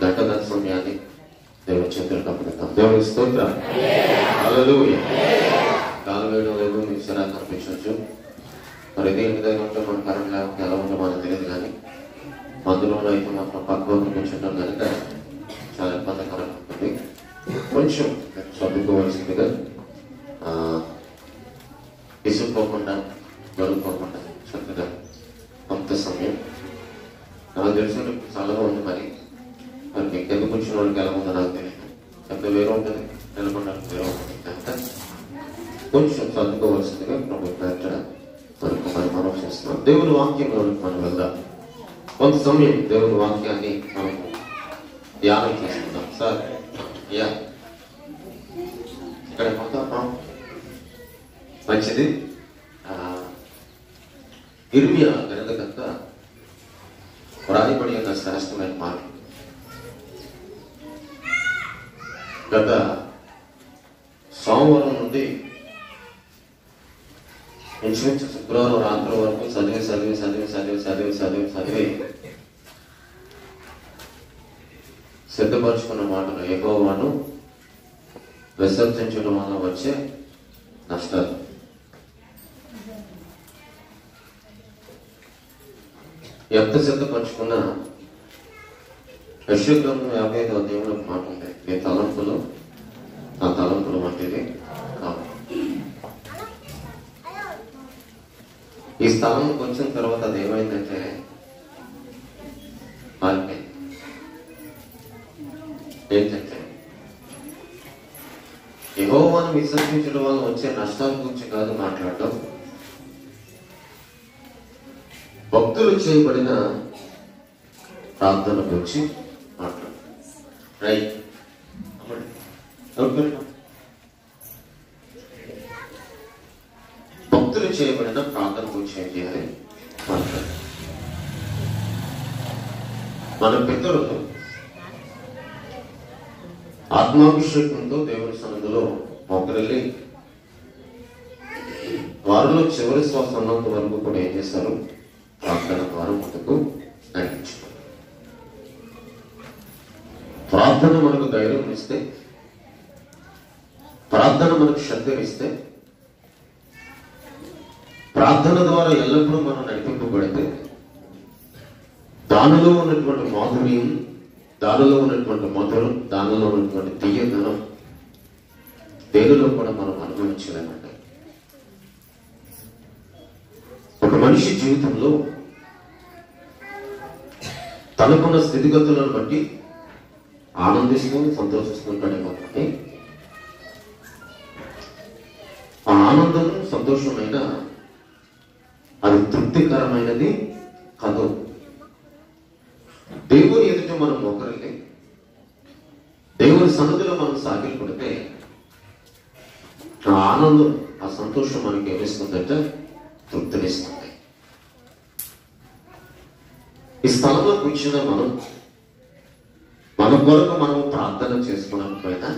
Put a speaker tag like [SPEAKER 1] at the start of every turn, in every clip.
[SPEAKER 1] గంటల సమయాన్ని దేవుని చేతులకు అప్పగిద్దాం. దేవునికి స్తోత్రం. హల్లెలూయా. గాలి వేయడం లేదు, మీకు సిరా కనిపించవచ్చు. మరి ఇది ఇంటి దగ్గర ఉంటే మన కరెంట్ లేకపోతే ఎలా ఉంటే మనకు తెలియదు. కానీ మందులో అయితే మాత్రం పక్క కూర్చుంటాం కనుక చాలా ఇబ్బందికరంగా ఉంటుంది. కొంచెం చదువుకోవాల్సిందిగా విసుక్కోకుండా గడుపుకోకుండా చక్కగా కొంత సమయం నాకు తెలిసిన చల్లగా ఉంది. మరి మీకు ఎందుకు వచ్చిన వాళ్ళకి ఎలా ఉందో నాకు తెలియదు. ఎంత వేరే ఉంటుంది, నిలబడడానికి వేరే ఉంటుంది కనుక కొంచెం చదువుకోవాల్సిందిగా ప్రభు పేట మనకు మనం చేస్తున్నాం. దేవుని వాక్యంలోకి మనం వెళ్దాం. కొంత సమయం దేవుని వాక్యాన్ని మనం ధ్యానం చేసుకుందాం. సార్ ఇక్కడ మొత్తం మంచిది. ఇర్మియా గ్రంథకర్త వ్రాయబడి ఉన్న శ్రేష్టమైన మాట. గత సోమవారం నుండి ఇంచుమించు శుక్రవారం రాత్రి వరకు చదివి సిద్ధపరుచుకున్న మాటలు యెహోవాను విసర్జించడం వల్ల వచ్చే నష్టాలు. ఎంత సిద్ధపరుచుకున్న యెషయా గ్రంథం 55వ అధ్యాయంలో మాట ఉంది, నీ తలంపులు నా తలంపులు వంటివి కావు. ఈ స్థలం వచ్చిన తర్వాత అది ఏమైందంటే మారిపోయింది. ఏంటంటే యెహోవాను విసర్జించడం వల్ల వచ్చే నష్టాల గురించి కాదు మాట్లాడటం, భక్తులు చేయబడిన ప్రార్థన గురించి మాట్లాడటం. రైట్, భక్తులు చేయబడిన ప్రార్థన గురించి ఏం చేయాలి మాట్లాడాలి. మన పితరులు ఆత్మాభిషేకంతో దేవుని సన్నిధిలో మొక్కరెళ్ళి వారిలో చివరి శ్వాస ఉన్నంత వరకు కూడా ఏం చేశారు, ప్రార్థన ద్వారా ముందుకు నడిపించారు. ప్రార్థన మనకు ధైర్యం ఇస్తే, ప్రార్థన మనకు శక్తిని ఇస్తే, ప్రార్థన ద్వారా ఎల్లప్పుడూ మనం నడిపింపబడితే దానిలో ఉన్నటువంటి మాధుర్యం, దానిలో ఉన్నటువంటి మధురం, దానిలో ఉన్నటువంటి తీయదనం దేనిలో కూడా మనం అనుభవించలేమంట. ఒక మనిషి జీవితంలో తనకున్న స్థితిగతులను బట్టి ఆనందిస్తూ సంతోషిస్తుంటాడేమో, కానీ ఆ ఆనందం సంతోషమైన అది తృప్తికరమైనది కాదు. దేవుని ఎదుట మనం మొక్కరిల్లి దేవుని సన్నిధిలో మనం సాగిలి పడితే ఆ ఆనందం, ఆ సంతోషం మనకి ఏమిస్తుందంటే తృప్తినిస్తుంది. ఈ స్థలంలో కూర్చున్న మనం మన కొరకు మనం ప్రార్థన చేసుకోవకపోయినా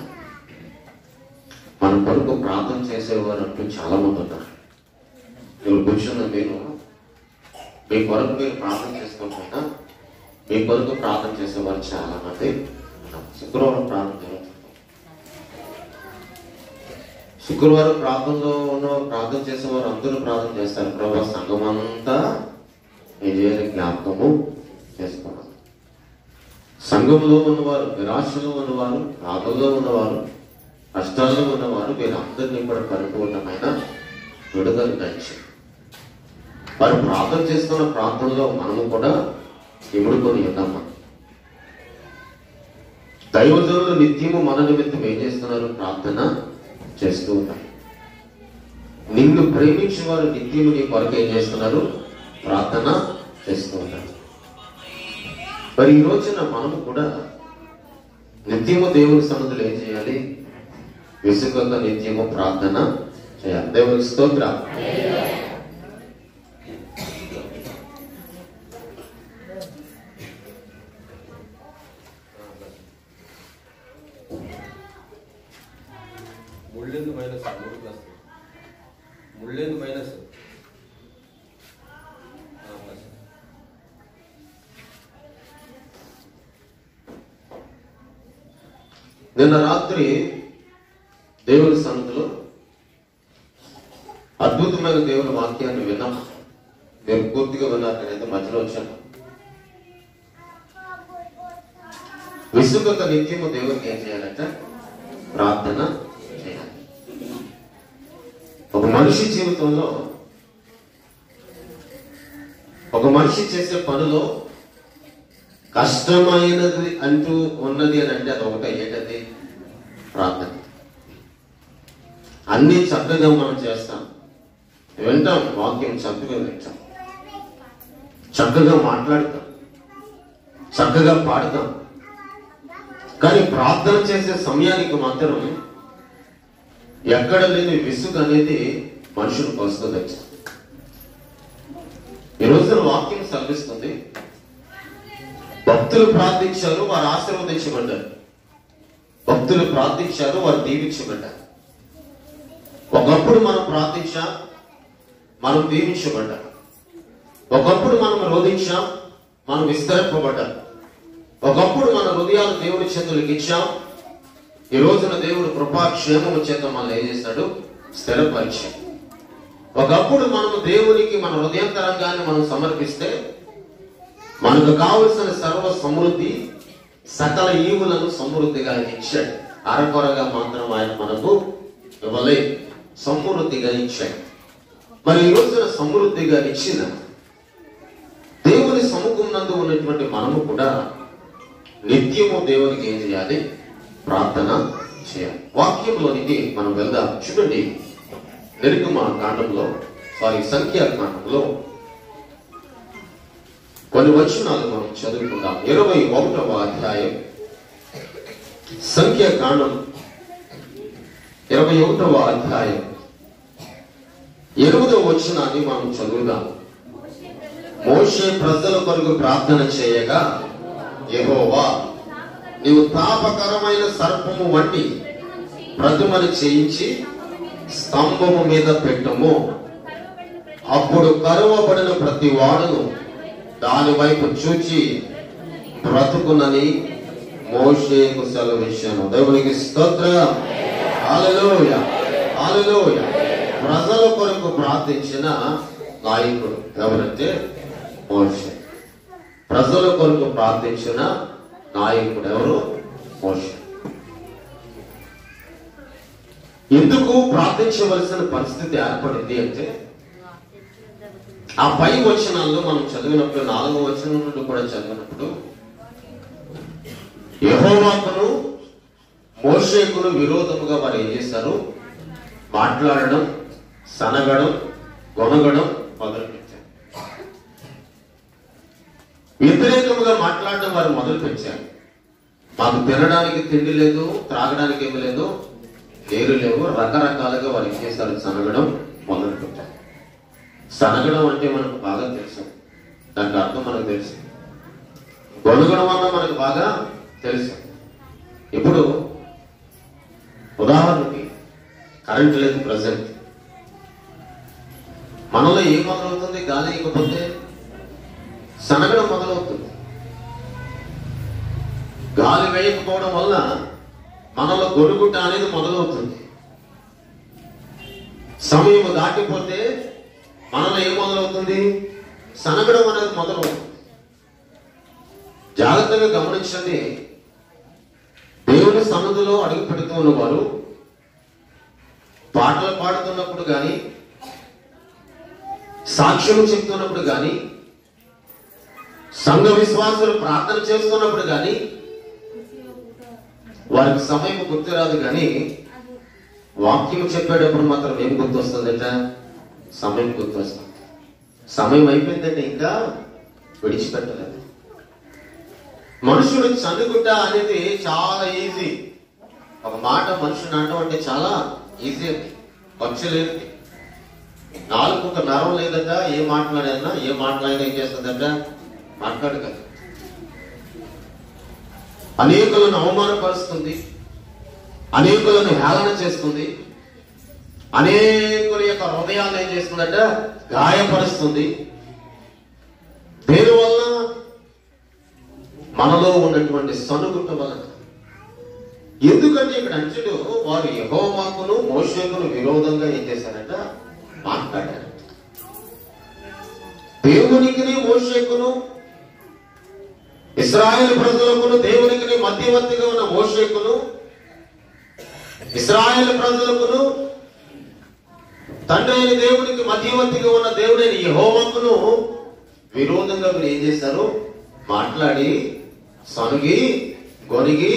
[SPEAKER 1] మన కొరకు ప్రార్థన చేసేవారు అంటూ చాలా మంది ఉన్నారు. మీరు కూర్చున్న మీరు మీ కొరకు మీరు ప్రార్థన చేసుకోకపోయినా మీ కొరకు ప్రార్థన చేసేవారు చాలా మంది ఉన్నారు. శుక్రవారం ప్రార్థన జరుగుతుంది. శుక్రవారం ప్రార్థన చేసేవారు అందరూ ప్రార్థన చేస్తారు. ప్రభు సంఘం అంతా విజయాన్ని జ్ఞాపకము చేసుకోవాలి. సంఘంలో ఉన్నవారు, నిరాశలో ఉన్నవారు, బాధల్లో ఉన్నవారు, కష్టాల్లో ఉన్నవారు, వీరందరినీ కూడా పరిపూర్ణమైన విడుదల దయచేయండి. వారు ప్రార్థన చేస్తున్న ప్రార్థనలో మనము కూడా ఇముడుకొని ఉన్నామా? దైవజనులు నిత్యము మన నిమిత్తం ఏం చేస్తున్నారు? ప్రార్థన చేస్తూ ఉన్నారు. నిన్ను ప్రేమించిన వారు నిత్యము నీ కొరకు ఏం చేస్తున్నారు? ప్రార్థన చేస్తూ ఉన్నారు. మరి ఈ రోజున మనము కూడా నిత్యము దేవుని సన్నిధిలో ఏం చేయాలి? విసుగక నిత్యము ప్రార్థన చేయాలి. దేవుని స్తోత్రం.
[SPEAKER 2] ముళ్ళెందు మైనస్ ముళ్ళెందు మైనస్
[SPEAKER 1] నిన్న రాత్రి దేవుని సన్నిధిలో అద్భుతమైన దేవుని వాక్యాన్ని విన్నాం. నేను పూర్తిగా విన్నారు, నేనైతే మధ్యలో వచ్చాను. విసుగక నిత్యము దేవునికి ఏం చేయాలంటే ప్రార్థన చేయాలి. ఒక మనిషి జీవితంలో ఒక మనిషి చేసే పనిలో కష్టమైనది అంటూ ఉన్నది అని అంటే అది ఒకటే, ఏంటది? ప్రార్థన. అన్ని చక్కగా మనం చేస్తాం, వింటాం, వాక్యం చక్కగా వింటాం, చక్కగా మాట్లాడతాం, చక్కగా పాడతాం. కానీ ప్రార్థన చేసే సమయానికి మాత్రం ఎక్కడ లేని విసుగు అనేది మనుషులకు వస్తుంది. ఈ రోజున వాక్యం సెలవిస్తుంది, భక్తులు ప్రార్థించారు, వారు ఆశీర్వదించబడ్డారు. భక్తులు ప్రార్థించారు, వారు దీవించబడ్డారు. ఒకప్పుడు మనం ప్రార్థించాం, మనం దీవించబడ్డాం. ఒకప్పుడు మనం రోధించాం, మనం విస్తరింపబడ్డాం. ఒకప్పుడు మన హృదయాలు దేవుడి చేతులకు ఇచ్చాం. ఈ రోజున దేవుడు కృపాక్షేమము చేత మనల్ని ఏం చేశాడు? స్థిరపరిచాడు. ఒకప్పుడు మనము దేవునికి మన హృదయంతరంగాన్ని మనం సమర్పిస్తే మనకు కావలసిన సర్వ సమృద్ధి, సకల ఈవులను సమృద్ధిగా ఇచ్చాడు. అరకొరగా మాత్రం ఆయన మనకు ఇవ్వలేదు, సమృద్ధిగా ఇచ్చాడు. మరి ఈ రోజున సమృద్ధిగా ఇచ్చిన దేవుని సముఖం నందు ఉన్నటువంటి మనము కూడా నిత్యము దేవునికి ఏం చేయాలి? ప్రార్థన చేయాలి. వాక్యంలోనికి మనం వెళ్దాం. చూడండి, సంఖ్యాకాండంలో కొన్ని వచనాలు మనం చదువుకుందాం. 21వ అధ్యాయం, సంఖ్యాకాండం 21వ అధ్యాయం 8వ వచనాన్ని మనం చదువుదాం. మోషే ప్రజల కొరకు ప్రార్థన చేయగా, యెహోవా, నీవు తాపకరమైన సర్పము వంటి ప్రతిమను చేయించి స్తంభము మీద పెట్టము. అప్పుడు కరువబడిన ప్రతి వాడును దాని వైపు చూచి బ్రతుకునని మోషేకు సెలవిచ్చాను. దేవునికి స్తోత్రం. హల్లెలూయా, హల్లెలూయా. ప్రజల కొరకు ప్రార్థించిన నాయకుడు ఎవరంటే మోషే. ప్రజల కొరకు ప్రార్థించిన నాయకుడు ఎవరు? మోషే. ఎందుకు ప్రార్థించవలసిన పరిస్థితి ఏర్పడింది అంటే, ఆ పై వచనాల్లో మనం చదివినప్పుడు, 4వ వచనం నుండి కూడా చదివినప్పుడు, యెహోవాకును మోషేకును విరోధముగా వారు ఏం చేశారు? మాట్లాడడం, సనగడం, గొనగడం మొదలుపెట్టారు. వ్యతిరేకముగా మాట్లాడడం వారు మొదలు పెట్టారు. మాకు తినడానికి తిండి లేదు, త్రాగడానికి ఏమి లేదు, నీరు లేవు, రకరకాలుగా వారు ఏం చేశారు? సనగడం మొదలు పెట్టారు. సనగడం అంటే మనకు బాగా తెలుసు, దానికి అర్థం మనకు తెలుసు. గొనుగడం వల్ల మనకు బాగా తెలుసు. ఇప్పుడు ఉదాహరణకి కరెంట్ లేదు ప్రజెంట్, మనలో ఏం మొదలవుతుంది? గాలి ఇకపోతే సనగడం మొదలవుతుంది. గాలి వేయకపోవడం వల్ల మనలో గొరుగుట అనేది మొదలవుతుంది. సమయం దాటిపోతే మనలో ఏం మొదలవుతుంది? సనగడం అనేది మొదలవుతుంది. జాగ్రత్తగా గమనించండి. దేవుని సన్నిధిలో అడుగు పెడుతూ ఉన్నవారు పాటలు పాడుతున్నప్పుడు కానీ, సాక్ష్యం చెప్తున్నప్పుడు కానీ, సంఘ విశ్వాసులు ప్రార్థన చేస్తున్నప్పుడు కానీ వారికి సమయం గుర్తురాదు. కానీ వాక్యం చెప్పేటప్పుడు మాత్రం ఏం గుర్తొస్తుందట? సమయం గుర్తొస్తుంది. సమయం అయిపోయిందంటే ఇంకా విడిచిపెట్టలేదు. మనుషుడు చదువుకుంట అనేది చాలా ఈజీ. ఒక మాట మనుషుని అనడం అంటే చాలా ఈజీ. ఖర్చు లేదు, నాలుగు ఒక నరం లేదట. ఏ మాట్లాడినా ఏం చేస్తుందట? మాట్లాడగలదు. అనేకులను అవమానపరుస్తుంది, అనేకులను హేళన చేస్తుంది, అనేకుల యొక్క హృదయాన్ని ఏం చేస్తుందట? గాయపరుస్తుంది. దీనివల్ల మనలో ఉన్నటువంటి సనుగుట వలన, ఎందుకంటే ఇక్కడ అంచుడు వారు యెహోవాకును మోషేకును విరోధంగా ఏం చేశారంట? మాట్లాడారు. దేవునికిని మోషేకును, ఇశ్రాయేలు ప్రజలకును దేవునికిని మధ్యవర్తిగా ఉన్న మోషేకును, ఇశ్రాయేలు ప్రజలకును తండ్రి అయిన దేవునికి మధ్యవర్తిగా ఉన్న దేవుడైన యెహోవాకును విరోధంగా మీరు ఏం చేశారు? మాట్లాడి సనుగి గొనిగి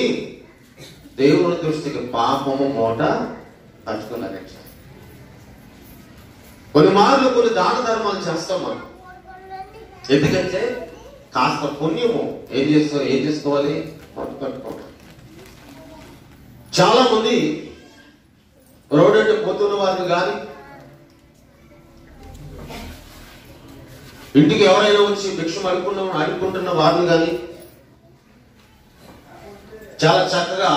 [SPEAKER 1] దేవుని దృష్టికి పాపము మూట పట్టుకున్నారంట. కొన్ని మార్లు కొన్ని దాన ధర్మాలు చేస్తాం మనం. ఎందుకంటే కాస్త పుణ్యము ఏం చేసుకోవాలి? పట్టుకోవాలి. చాలా మంది రోడ్డు అంటే పోతున్న వారిని కానీ, ఇంటికి ఎవరైనా వచ్చి భిక్షం అడుక్కుంటున్న వారిని కానీ చాలా చక్కగా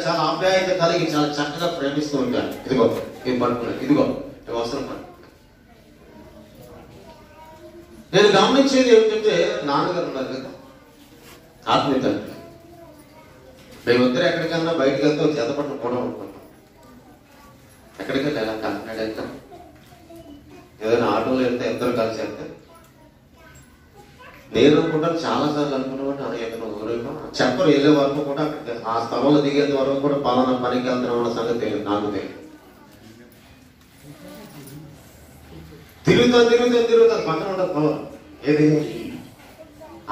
[SPEAKER 1] చాలా ఆప్యాయత కలిగి చాలా చక్కగా ప్రేమిస్తూ ఉంటారు. ఇదిగో ఇది పట్టుకున్నాను, ఇదిగో అవసరం పడు. నేను గమనించేది ఏమిటంటే, నాన్నగారు ఉన్నారు కదా, ఆత్మీయ తండ్రి, మేమిద్దరు ఎక్కడికన్నా బయటకు వెళ్తే చేతపట్టు కూడా ఉంటున్నాం. ఎక్కడికి వెళ్ళా కాకినాడ వెళ్తాం, ఏదైనా ఆటోలో వెళ్తే ఇద్దరు కలిసి వెళ్తే నేను అనుకుంటాను, చాలా సార్లు అనుకున్నాను ఏదైనా ఊరేమో చెప్పరు. వెళ్ళే వరకు కూడా అక్కడికి ఆ స్థలంలో దిగేంత వరకు కూడా పలానా పనికి వెళ్తున్నాం అన్న సంగతి తెలియదు, నాకు తెలియదు. తిరుగుతా పక్కన ఉండదు కవర్, ఏది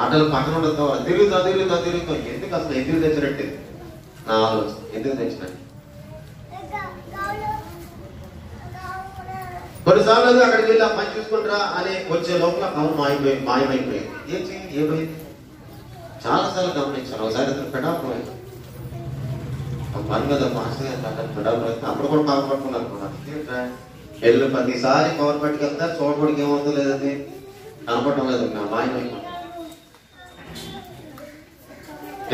[SPEAKER 1] ఆటలు పక్కన ఉండదు కవర్, తిరుగుతా ఎందుకు అసలు ఎందుకు తెచ్చినట్టు నా ఆలోచన. ఎందుకు తెచ్చినట్టు కొన్నిసార్లు అక్కడికి వెళ్ళి ఆ పని చూసుకుంటారా అని వచ్చే లోపల కవర్ మాయమైపోయింది. ఏమైంది? చాలా సార్లు గమనించాను. ఒకసారి ఇద్దరు పెడాపోయింది పని మీద పెడాపోయింది, అప్పుడు కూడా కవర్ పట్టుకున్నారు. వెళ్ళి ప్రతిసారి కవర్ పట్టుకెళ్తారు, చూడబడికి ఏమవుతుందో లేదండి, కనపడటం లేదు, మాయమైపోయింది.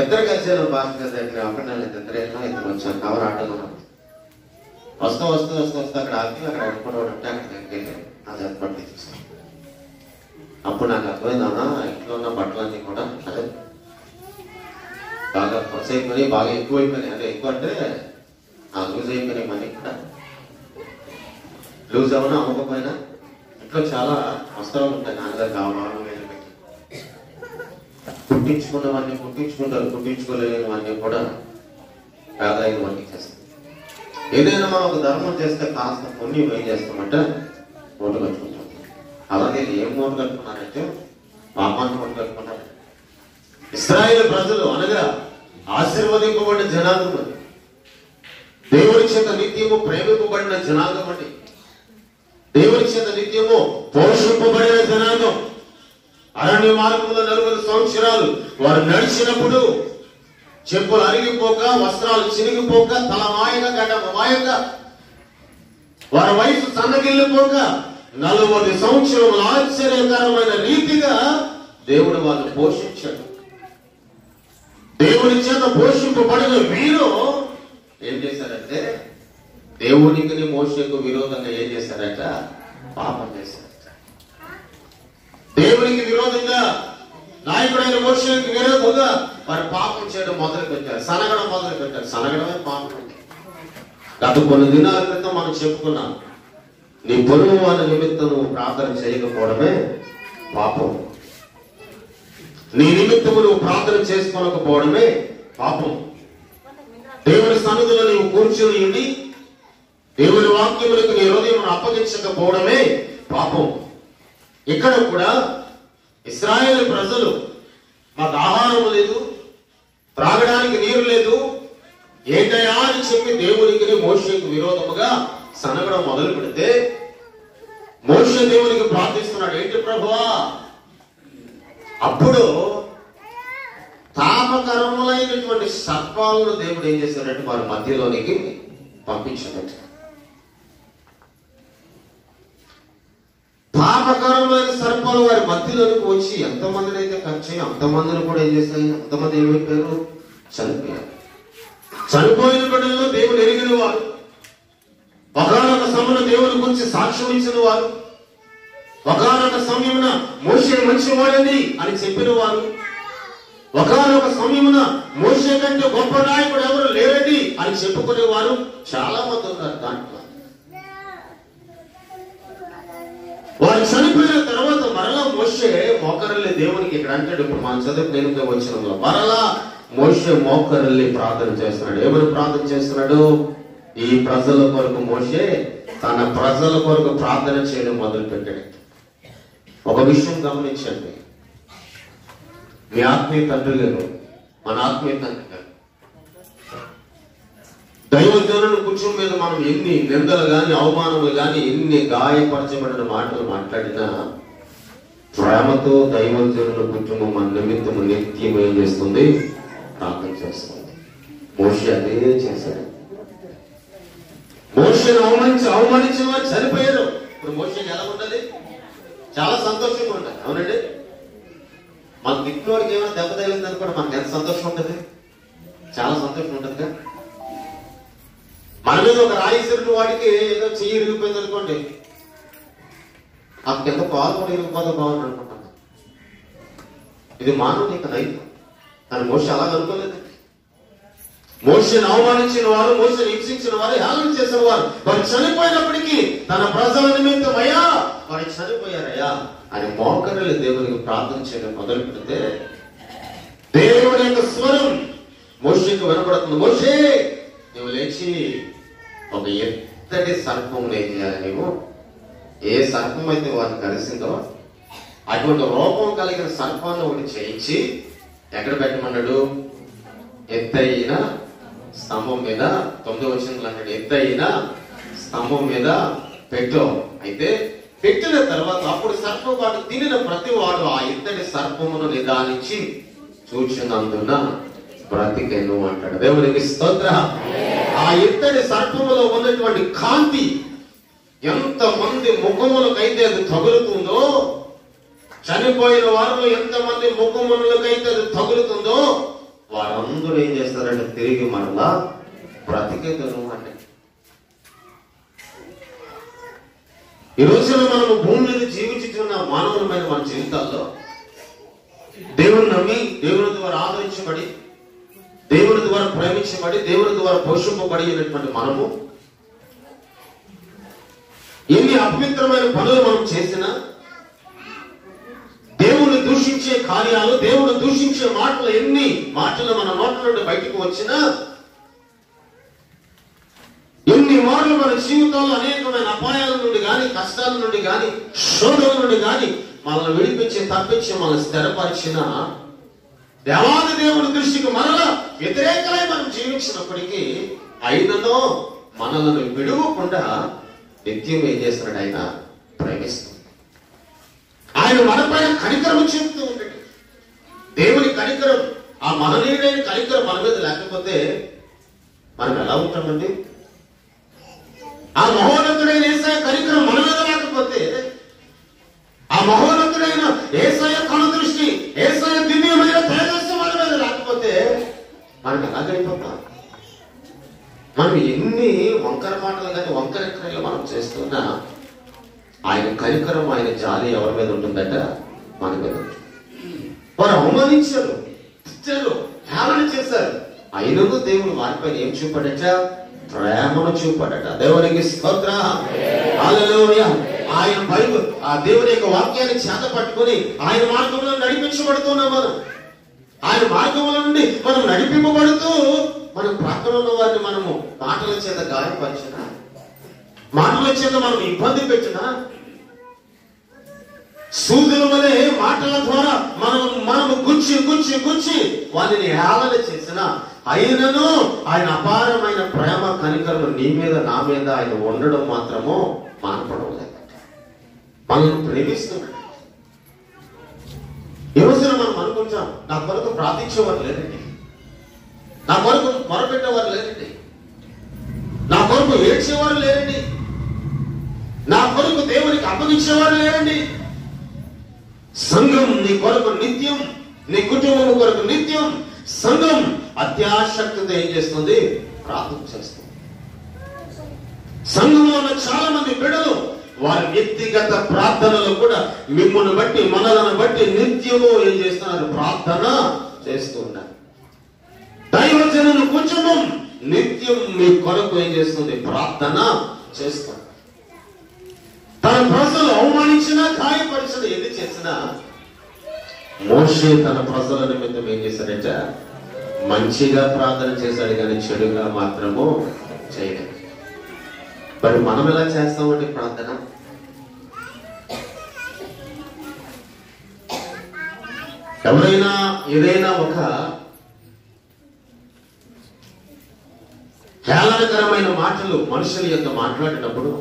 [SPEAKER 1] ఇద్దరు కలిసారు భాస్కర్ దగ్గర, అక్కడ ఇద్దరు వెళ్ళినా ఇద్దరు వచ్చారు కవర్ ఆటలో. వస్తూ అక్కడ ఆపి అక్కడ అనుకోవడం అంటే అక్కడ దగ్గరికి అది ఏర్పాటు చేస్తాను. అప్పుడు నాకు అర్థమైందన్నా, ఇంట్లో ఉన్న బట్టలన్నీ కూడా అదే బాగా ఖర్చు అయిపోయి బాగా ఎక్కువైపోయినాయి. అంటే ఎక్కువ అంటే లూజ్ అయిపోయినాయి. మనీ కూడా లూజ్ అవ్వనా అమ్మకపోయినా ఇంట్లో చాలా వస్త్రాలు ఉంటాయి. నాన్నగారు కావాలి కుట్టించుకున్నవన్నీ కుట్టించుకోలేనివన్నీ కూడా పేదైనవన్నీ చేస్తాం. ఏదైనా మనం ఒక ధర్మం చేస్తే కాస్త పుణ్యం ఏం చేస్తామంటే మూట కట్టుకుంటాం. అలాగే ఏం మూట కట్టుకున్నారంటే పాపాన్ని మూట కట్టుకున్నారు. ఇశ్రాయేలు ప్రజలు అనగా ఆశీర్వదింపబడిన జనాంగం అండి, దేవుని చేత నిత్యము ప్రేమింపబడిన జనాంగం అండి, దేవుని చేత నిత్యము పోషింపబడిన జనాంగం. అరణ్య మార్గంలో 40 సంవత్సరాలు వారు నడిచినప్పుడు చెప్పులు అరిగిపోక, వస్త్రాలు చిరిగిపోక, తల మాయక, గడ్డ మాయక, వారి వయసు సన్నగిల్లిపోక 40 సంవత్సరములు ఆశ్చర్యకరమైన రీతిగా దేవుడు వాళ్ళని పోషించాడు. దేవుని చేత పోషింపబడిన వీరు ఏం చేశారంటే దేవునికి మోషేకు విరోధంగా ఏం చేశారట? పాపం చేశారట. దేవునికి విరోధంగా నాయకుడైన మోషేకు విరోధంగా వారు పాపం చేయడం మొదలు పెట్టారు, సనగడం మొదలు పెట్టారు. సనగడమే పాపం. గత కొన్ని దినాల క్రితం మనం చెప్పుకున్నాం, నీ పొరుగు వారి నిమిత్తం నువ్వు ప్రార్థన చేయకపోవడమే పాపం. నీ నిమిత్తము నువ్వు ప్రార్థన చేసుకోకపోవడమే పాపం. దేవుని సన్నిధిలో నీవు కూర్చుని ఉండి దేవుని వాక్యములకు నీ హృదయం అప్పగించకపోవడమే పాపం. ఇక్కడ కూడా ఇశ్రాయేలు ప్రజలు మాకు ఆహారం లేదు, త్రాగడానికి నీరు లేదు, ఏంటయా అని చెప్పి దేవునికి మోషేకు విరోధముగా సనగడం మొదలు పెడితే మోషే దేవునికి ప్రార్థిస్తున్నాడు, ఏంటి ప్రభువా? అప్పుడు తాపకరములైనటువంటి సర్పాలను దేవుడు ఏం చేశాడంటే వారి మధ్యలోనికి పంపించాడు. పాపకరమైన సర్పాలు వారి మధ్యలోనికి వచ్చి ఎంతమందిని అయితే ఖర్చు అంతమందిని కూడా ఏం చేస్తాయి? అంతమంది ఏమైపోయారు? చనిపోయారు. చనిపోయిన బిడ్డల్లో దేవుడు ఎరిగిన వారు, ఒకానొక సమయంలో దేవుని గురించి సాక్ష్యం ఇచ్చిన వారు, ఒకానొక సమయమున మోషే మంచివాడని అని చెప్పిన వారు,
[SPEAKER 2] ఒకనొక సమయమున మోషే కంటే గొప్ప నాయకుడు ఎవరు లేరండి అని చెప్పుకునేవారు చాలా మంది ఉన్నారు. దాంట్లో వారు చనిపోయిన తర్వాత మరలా మోషే మోకరల్లి దేవునికి ఇక్కడ అంటాడు. ఇప్పుడు మనం చదువు వచ్చిన మరలా మోషే మోకరల్లి ప్రార్థన చేస్తున్నాడు. ఏమని ప్రార్థన చేస్తున్నాడు? ఈ ప్రజల కొరకు మోషే తన ప్రజల కొరకు ప్రార్థన చేయడం మొదలు పెట్టాడు. ఒక విషయం గమనించండి, మీ ఆత్మీయ తండ్రి గారు, మన ఆత్మీయ తండ్రి గారు, దైవజనుల కుటుంబం మీద మనం ఎన్ని నిందలు గాని అవమానములు గాని ఎన్ని గాయపరచబడిన మాటలు మాట్లాడినా ప్రేమతో దైవజనుల కుటుంబం మన నిమిత్తము నిత్యం ఏం చేస్తుంది? ప్రార్థన చేస్తుంది. మోషే అదే చేశాడు. మోషేను అవమానించిన వారు చనిపోయారు. ఇప్పుడు మోషేకి ఎలా ఉండాలి? చాలా సంతోషంగా ఉండాలి. అవునండి, మన తిట్టినోడికి ఏమైనా దెబ్బ తగిలింది అనుకోండి, మనకి ఎంత సంతోషం ఉంటుంది? చాలా సంతోషం ఉంటుంది కదా. మన మీద ఒక రాయిసిరిన వాడికి ఏదో చెయ్యి ఇరిగిపోయింది అనుకోండి, ఆ కింద పాలు కూడా ఇరిగిపోతే బాగుంది అనుకుంటాను. ఇది మానవుని నైతం. కానీ మోషే అలా అనుకోలేదు. మోషేను అవమానించిన వారు, మోషేను హింసించిన వారు, హేళన చేసిన వారు, వారు చనిపోయినప్పటికీ తన ప్రజల నిమిత్తం అయ్యా వారు చనిపోయారయ్యా అని మోకరిల్లి దేవునికి ప్రార్థన చేయడం మొదలు పెడితే దేవుని యొక్క స్వరం మోషేకు వినపడుతుంది. మోషే, నువ్వు లేచి ఒక ఎత్తటి సర్పం ఏం చేయాలి? నీవు ఏ సర్పం అయితే వారిని కలిసిందో అటువంటి రూపం కలిగిన సర్పాన్ని ఒకటి చేయించి ఎక్కడ పెట్టమన్నాడు? ఎత్తైన స్తంభం మీద. 9వ వచనంలో అన్నాడు, ఎత్తైన స్తంభం మీద పెట్టు. అయితే పెట్టిన తర్వాత అప్పుడు సర్పం వాడు తినిన ప్రతి వాడు ఆ ఇత్తడి సర్పమును నిదానించి చూచినందున బ్రతికెను అంటాడు. దేవునికి స్తోత్రం. ఆ ఇత్తడి సర్పములో ఉన్నటువంటి కాంతి ఎంతమంది ముఖములకైతే అది తగులుతుందో, చనిపోయిన వారిలో ఎంతమంది ముఖములకైతే అది తగులుతుందో వారందరూ ఏం చేస్తారంటే తిరిగి మరలా బ్రతికెదరు అంటే. ఈ రోజున మనము భూమి మీద జీవించుతున్న మానవులమైన మన జీవితాల్లో దేవుని నమ్మి, దేవుని ద్వారా ఆదరించబడి, దేవుని ద్వారా ప్రేమించబడి, దేవుని ద్వారా పోషింపబడినటువంటి మనము ఎన్ని అపవిత్రమైన పనులు మనం చేసినా, దేవుని దూషించే కార్యాలు, దేవుని దూషించే మాటలు, ఎన్ని మాటలు మన నోట్ల నుండి బయటకు వచ్చినా, ఎన్ని మార్లు మన జీవితంలో అనేకమైన అపాయాల నుండి గాని, కష్టాల నుండి గాని, శోధన నుండి గాని మనల్ని విడిపించి తప్పించి మనల్ని స్థిరపరిచిన దేవాది దేవుని దృష్టికి మరలా వ్యతిరేకమై మనం జీవించినప్పటికీ అయినను మనల్ని విడువకుండా నిత్యం ఏం చేస్తున్నాడు? ఆయన ప్రేమిస్తున్నాడు. ఆయన మనపైన కనికరం చూపుతూ ఉంటాడు. దేవుని కనికరం, ఆ మహనీయుడైన కనికరం మన మీద లేకపోతే మనం ఎలా ఉంటామండి? ఆ మహోన్నతుడైన యేసయ్య కనికరం మన మీద లేకపోతే, ఆ మహోన్నతుడైన యేసయ్య కనుదృష్టి, యేసయ్య దివ్యమైన తేజస్సు మన మీద లేకపోతే మనం ఎలా గడిపోతాం? మనం ఎన్ని వంకర మాటలు కానీ వంకర క్రియలు మనం చేస్తున్నా ఆయన కనికరం, ఆయన జాలి ఎవరి మీద ఉంటుందట? మన మీద. వారు అవమానించారు, తిట్టారు, హేళన చేశారు. అయినను దేవుడు వారిపైన ఏం చూపాడట? ప్రేమను చూపాడట. దేవునికి స్తోత్రం. హల్లెలూయా. ఆయన బైబిల్, ఆ దేవుని యొక్క వాక్యాన్ని చేత పట్టుకుని ఆయన మార్గంలో నడిపించబడుతున్నాం. మనం ఆయన మార్గంలో నుండి మనం నడిపింపబడుతూ మన ప్రాంతంలో వారిని మనము మాటల చేత గాయపరిచిన, మాటల చేత మనం ఇబ్బంది పెట్టిన, సూదుల వలె మాటల ద్వారా మనము గుచ్చి వారిని హేళన చేసిన, అయినను ఆయన అపారమైన ప్రేమ కనికరము నీ మీద నా మీద ఆయన ఉండడం మాత్రము మానపడం లేదు. మనల్ని ప్రేమిస్తున్నాడు. ఈ రోజున మనం అనుకుంటాం, నా కొరకు ప్రార్థించేవారు లేరండి, నా కొరకు మొరపెట్టేవారు లేరండి, నా కొరకు ఏడ్చేవారు లేరండి, నా కొరకు దేవునికి అప్పగించేవారు లేరండి. సంఘం నీ కొరకు నిత్యం, నీ కుటుంబం కొరకు నిత్యం సంఘం అత్యాసక్తితో ఏం చేస్తుంది? ప్రార్థన చేస్తుంది. సంఘంలో ఉన్న చాలా మంది బిడ్డలు వారి వ్యక్తిగత ప్రార్థనలో కూడా మిమ్మల్ని బట్టి, మనలను బట్టి నిత్యము ఏం చేస్తున్నారు? ప్రార్థన చేస్తూ ఉన్నారు. దైవజనుల కుటుంబం నిత్యం మీ కొరకు ఏం చేస్తుంది? ప్రార్థన చేస్తుంది. తన ప్రజలు అవమానించినా, గాయపరిచినా, ఎన్ని చేసినా మోషే తన ప్రజల నిమిత్తం ఏం చేశాడంటే మంచిగా ప్రార్థన చేశాడు, కానీ చెడుగా మాత్రము చేయలేదు. మరి మనం ఎలా చేస్తామండి ప్రార్థన? ఎవరైనా ఏదైనా ఒక హేళనకరమైన మాటలు మనుషుల యొక్క మాట్లాడినప్పుడు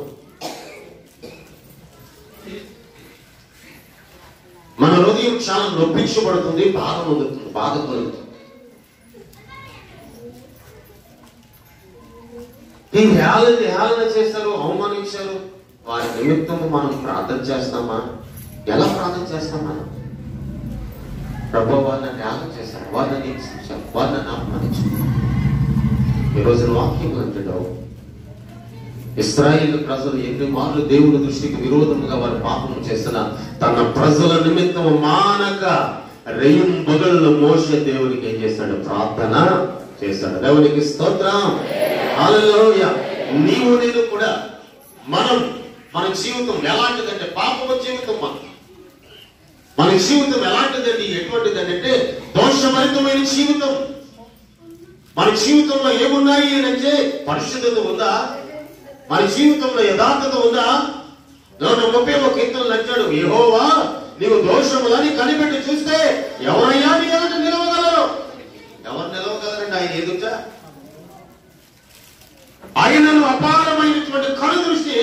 [SPEAKER 2] మన హృదయం చాలా నొప్పించబడుతుంది, బాధ కలుగుతుంది. ఈ హేళన చేశారు, అవమానించారు, వారి నిమిత్తం మనం ప్రార్థన చేస్తామా? ఎలా ప్రార్థన చేస్తామా? ప్రభు వాళ్ళని హేళన చేశారు, వాళ్ళని హింసించారు, వాళ్ళని అవమానించారు. ఈ రోజున వాక్యం అంటాడు, ఇశ్రాయేలు ప్రజలు ఎన్ని మార్లు దేవుని దృష్టికి విరోధముగా వారు పాపం చేసిన తన ప్రజల నిమిత్తం మానక రెయిన్ బొగళ్ళు మోషే దేవునికి ఏం చేశాడు? ప్రార్థన చేశాడు. దేవునికి స్తోత్రం. హల్లెలూయా. నీవు నేను కూడా మన జీవితం ఎలాంటిదంటే పాపపు జీవితం. మన జీవితం ఎలాంటిదండి? ఎటువంటిదండి అంటే దోషభరితమైన జీవితం. మన జీవితంలో ఏమున్నాయి అంటే పరిశుద్ధత ఉందా? మన జీవితంలో యథార్థత ఉందా? 131 కీర్తనలు అంటాడు, యెహోవా నీవు దోషములని కనిపెట్టి చూస్తే ఎవరయ్యా నీ ఎదుట నిలవగలరు? ఎవరు నిలవగలరండి ఆయన ఎదుట? ఆయనను అపారమైనటువంటి కను దృష్టి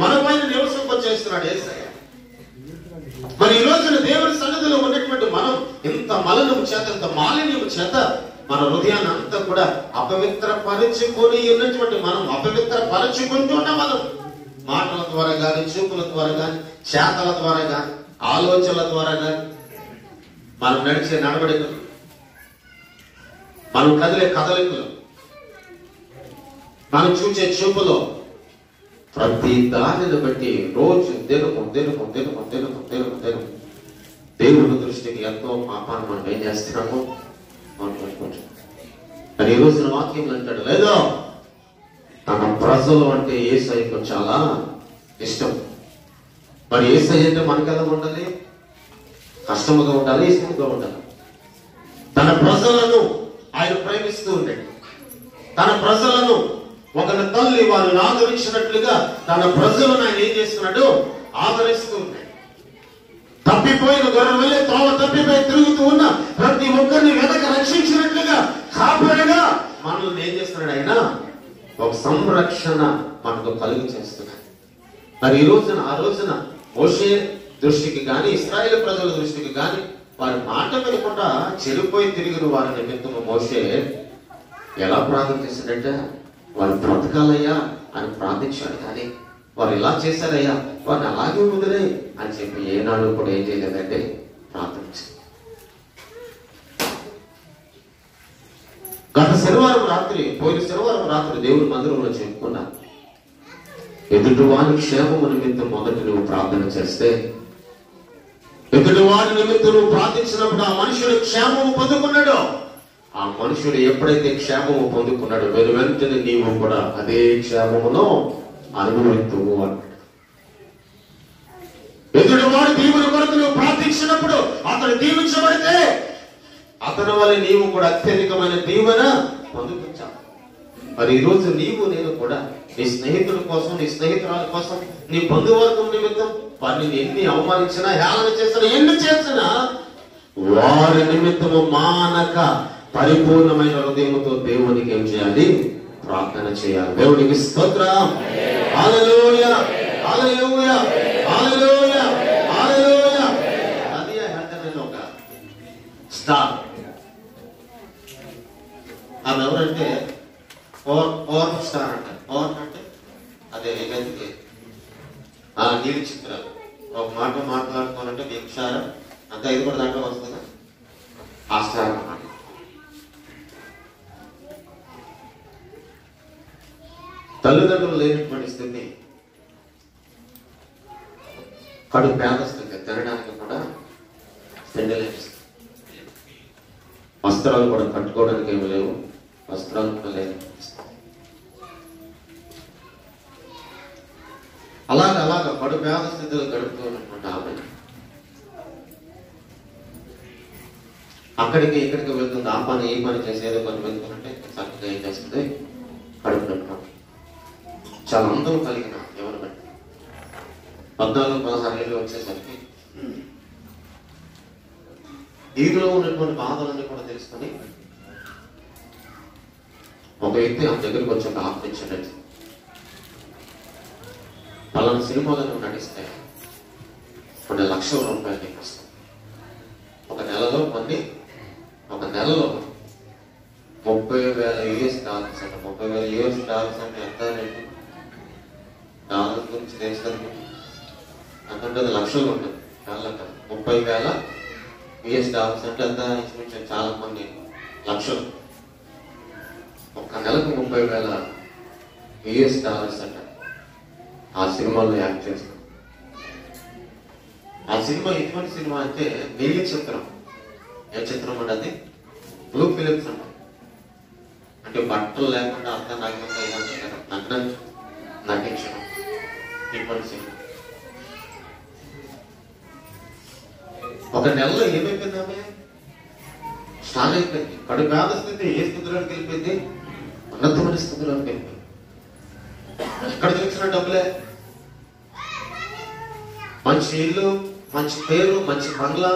[SPEAKER 2] మన పైన నివసింపచేస్తున్నాడు యేసయ్య. మరి ఈ రోజున దేవుని సన్నిధిలో ఉన్నటువంటి మనం ఇంత మలినము చేత, ఇంత మాలిన్యము చేత మన హృదయాన్ని అంతా కూడా అపవిత్రపరచుకొని ఉన్నటువంటి మనం అపవిత్రపరచుకుంటున్న మనం మాటల ద్వారా కానీ, చూపుల ద్వారా కానీ, చేతల ద్వారా కానీ, ఆలోచనల ద్వారా కానీ, మనం నడిచే నడవడికలు, మనం కదిలే కదలికలు, మనం చూసే చూపులో ప్రతి దానిని బట్టి రోజు దినము దేవుని దృష్టికి ఎంతో పాపాన్ని మనం ఏం చేస్తున్నాము? కానీ ఈ రోజున వాక్యం అంటాడు, లేదో తన ప్రజలు అంటే యేసయ్యకు చాలా ఇష్టం. మరి యేసయ్య అంటే మనకి ఎలా ఉండాలి? కష్టముగా ఉండాలి, ఇష్టముగా ఉండాలి. తన ప్రజలను ఆయన ప్రేమిస్తూ ఉండండి. తన ప్రజలను ఒక తల్లి వారిని ఆదరించినట్లుగా తన ప్రజలను ఆయన ఏం చేస్తున్నాడు? ఆదరిస్తూ ఉన్నాడు. తప్పిపోయిన గొర్రె వెళ్ళి త్రోవ తప్పిపోయి తిరుగుతూ ఉన్న ప్రతి ఒక్కరిని వెనక రక్షించినట్లుగా కాపాడగా మనల్ని ఏం చేస్తున్నాడు? ఆయన ఒక సంరక్షణ మనకు కలుగు చేస్తున్నాడు. మరి ఆ రోజున మోషే దృష్టికి కానీ, ఇశ్రాయేలు ప్రజల దృష్టికి కానీ వారి మాట వినకుండా చెడిపోయి తిరిగిన వారి నిమిత్తము మోషే ఎలా ప్రార్థన చేశాడంటే, వారు బ్రతకాలయ్యా అని ప్రార్థించాడు. కానీ వారు ఇలా చేశారయ్యా, వారిని అలాగే వదిలే అని చెప్పి ఏనాడు కూడా ఏం చేయలేదంటే ప్రార్థించారు. పోయిన శనివారం రాత్రి దేవుని మందిరంలో చెప్పుకున్నా, ఎదుటివారి క్షేమము నిమిత్తం మొదటి నువ్వు ప్రార్థన చేస్తే, ఎదుటివారి నిమిత్తం నువ్వు ప్రార్థించినప్పుడు ఆ మనుషుడు క్షేమము పొందుకున్నాడు. ఆ మనుషుడు ఎప్పుడైతే క్షేమము పొందుకున్నాడో వెంటనే నీవు కూడా అదే క్షేమమును అనుభవిస్తూ అన్నాడు. ఎదుటివాడు దీవుని కొరకు నువ్వు ప్రార్థించినప్పుడు అతను దీవించబడితే అతని వల్ల నీవు కూడా అత్యధికమైన దీవెన పొందుకుంటావు. మరి ఈ రోజు నీవు నేను కూడా నీ స్నేహితుల కోసం, నీ స్నేహితురాల కోసం, నీ బంధువర్గం నిమిత్తం వారిని ఎన్ని అవమానించినా, హేళన చేసినా, ఎన్ని చేసినా వారి నిమిత్తము మానక పరిపూర్ణమైన హృదయముతో దేవునికి ఏం చేయాలి? ప్రార్థన చేయాలి. దేవునికి స్తోత్రం. హల్లెలూయా, హల్లెలూయా, హల్లెలూయా, హల్లెలూయా. అది హెల్త్ ఒక స్టార్. అది ఎవరంటే పవర్ స్టార్ అంటారు. పవర్ అంటే అదే గంతికి నీళ్ళు చిత్రాలు. ఒక మాట మాట్లాడుకోవాలంటే నీకు స్టార్ అంతా, ఇది కూడా దాంట్లో వస్తుందా? ఆ స్టార్ అన్నమాట. తల్లిదండ్రులు లేనటువంటి స్థితి, కడు పేద స్థితి, తినడానికి కూడా తిండలేని స్థితి. ఆ
[SPEAKER 1] వస్త్రాలు కూడా కట్టుకోవడానికి ఏమి లేవు, వస్త్రాలు కూడా లేదు. అలాగ కడు పేద స్థితిలో గడుపుతూ ఉన్నటువంటి ఆమె అక్కడికి ఇక్కడికి వెళ్తుంది. ఆ పని ఈ పని చేసేదో పని వెళ్తుంటే చక్కగా ఏం చేస్తుంది, కడుపు నింపడం. చాలా అందరూ కలిగిన ఎవరు బట్టి 14-16 ఏళ్ళు వచ్చేసరికి ఈదులో ఉన్నటువంటి బాధలన్నీ కూడా తెలుసుకొని ఒక వ్యక్తి ఆమె దగ్గరికి వచ్చి ఒక ఆహ్వానించాడు. పలానా సినిమాలను నటిస్తే కొన్ని లక్షల రూపాయలు నీకు వస్తాయి. ఒక నెలలో 30,000 US డాలర్స్ అంటే 30,000 US డాలర్స్ అంటే ఎంత రేటు? డాలర్స్ గురించి తెలుస్తుంది అంటే లక్షలు ఉంటుంది. 30,000 US డాలర్స్ అంటే ఎంత? ఇంచుమించు చాలా మంది లక్షలు. ఒక నెలకు 30,000 US డాలర్స్ అంటే ఆ సినిమాలో యాక్ట్ చేస్తాం. ఆ సినిమా ఎటువంటి సినిమా అంటే నీలి చిత్రం. ఏ చిత్రం అంటే అది బ్లూ ఫిలిమ్స్ అంటే బట్టలు లేకుండా అర్థం నగ్నం నటించడం. ఇటువంటి సినిమా ఒక నెలలో ఏమైపోయింది? ఆమె స్టార్ట్ అయిపోయింది. కడు పేద స్థితి ఏ స్థితిలోకి వెళ్ళిపోయింది? ఉన్నతమైన స్థితిలోకి వెళ్ళిపోయింది. ఎక్కడ చూసిన డబ్బులే, మంచి ఇల్లు, మంచి పేరు, మంచి బంగ్లా.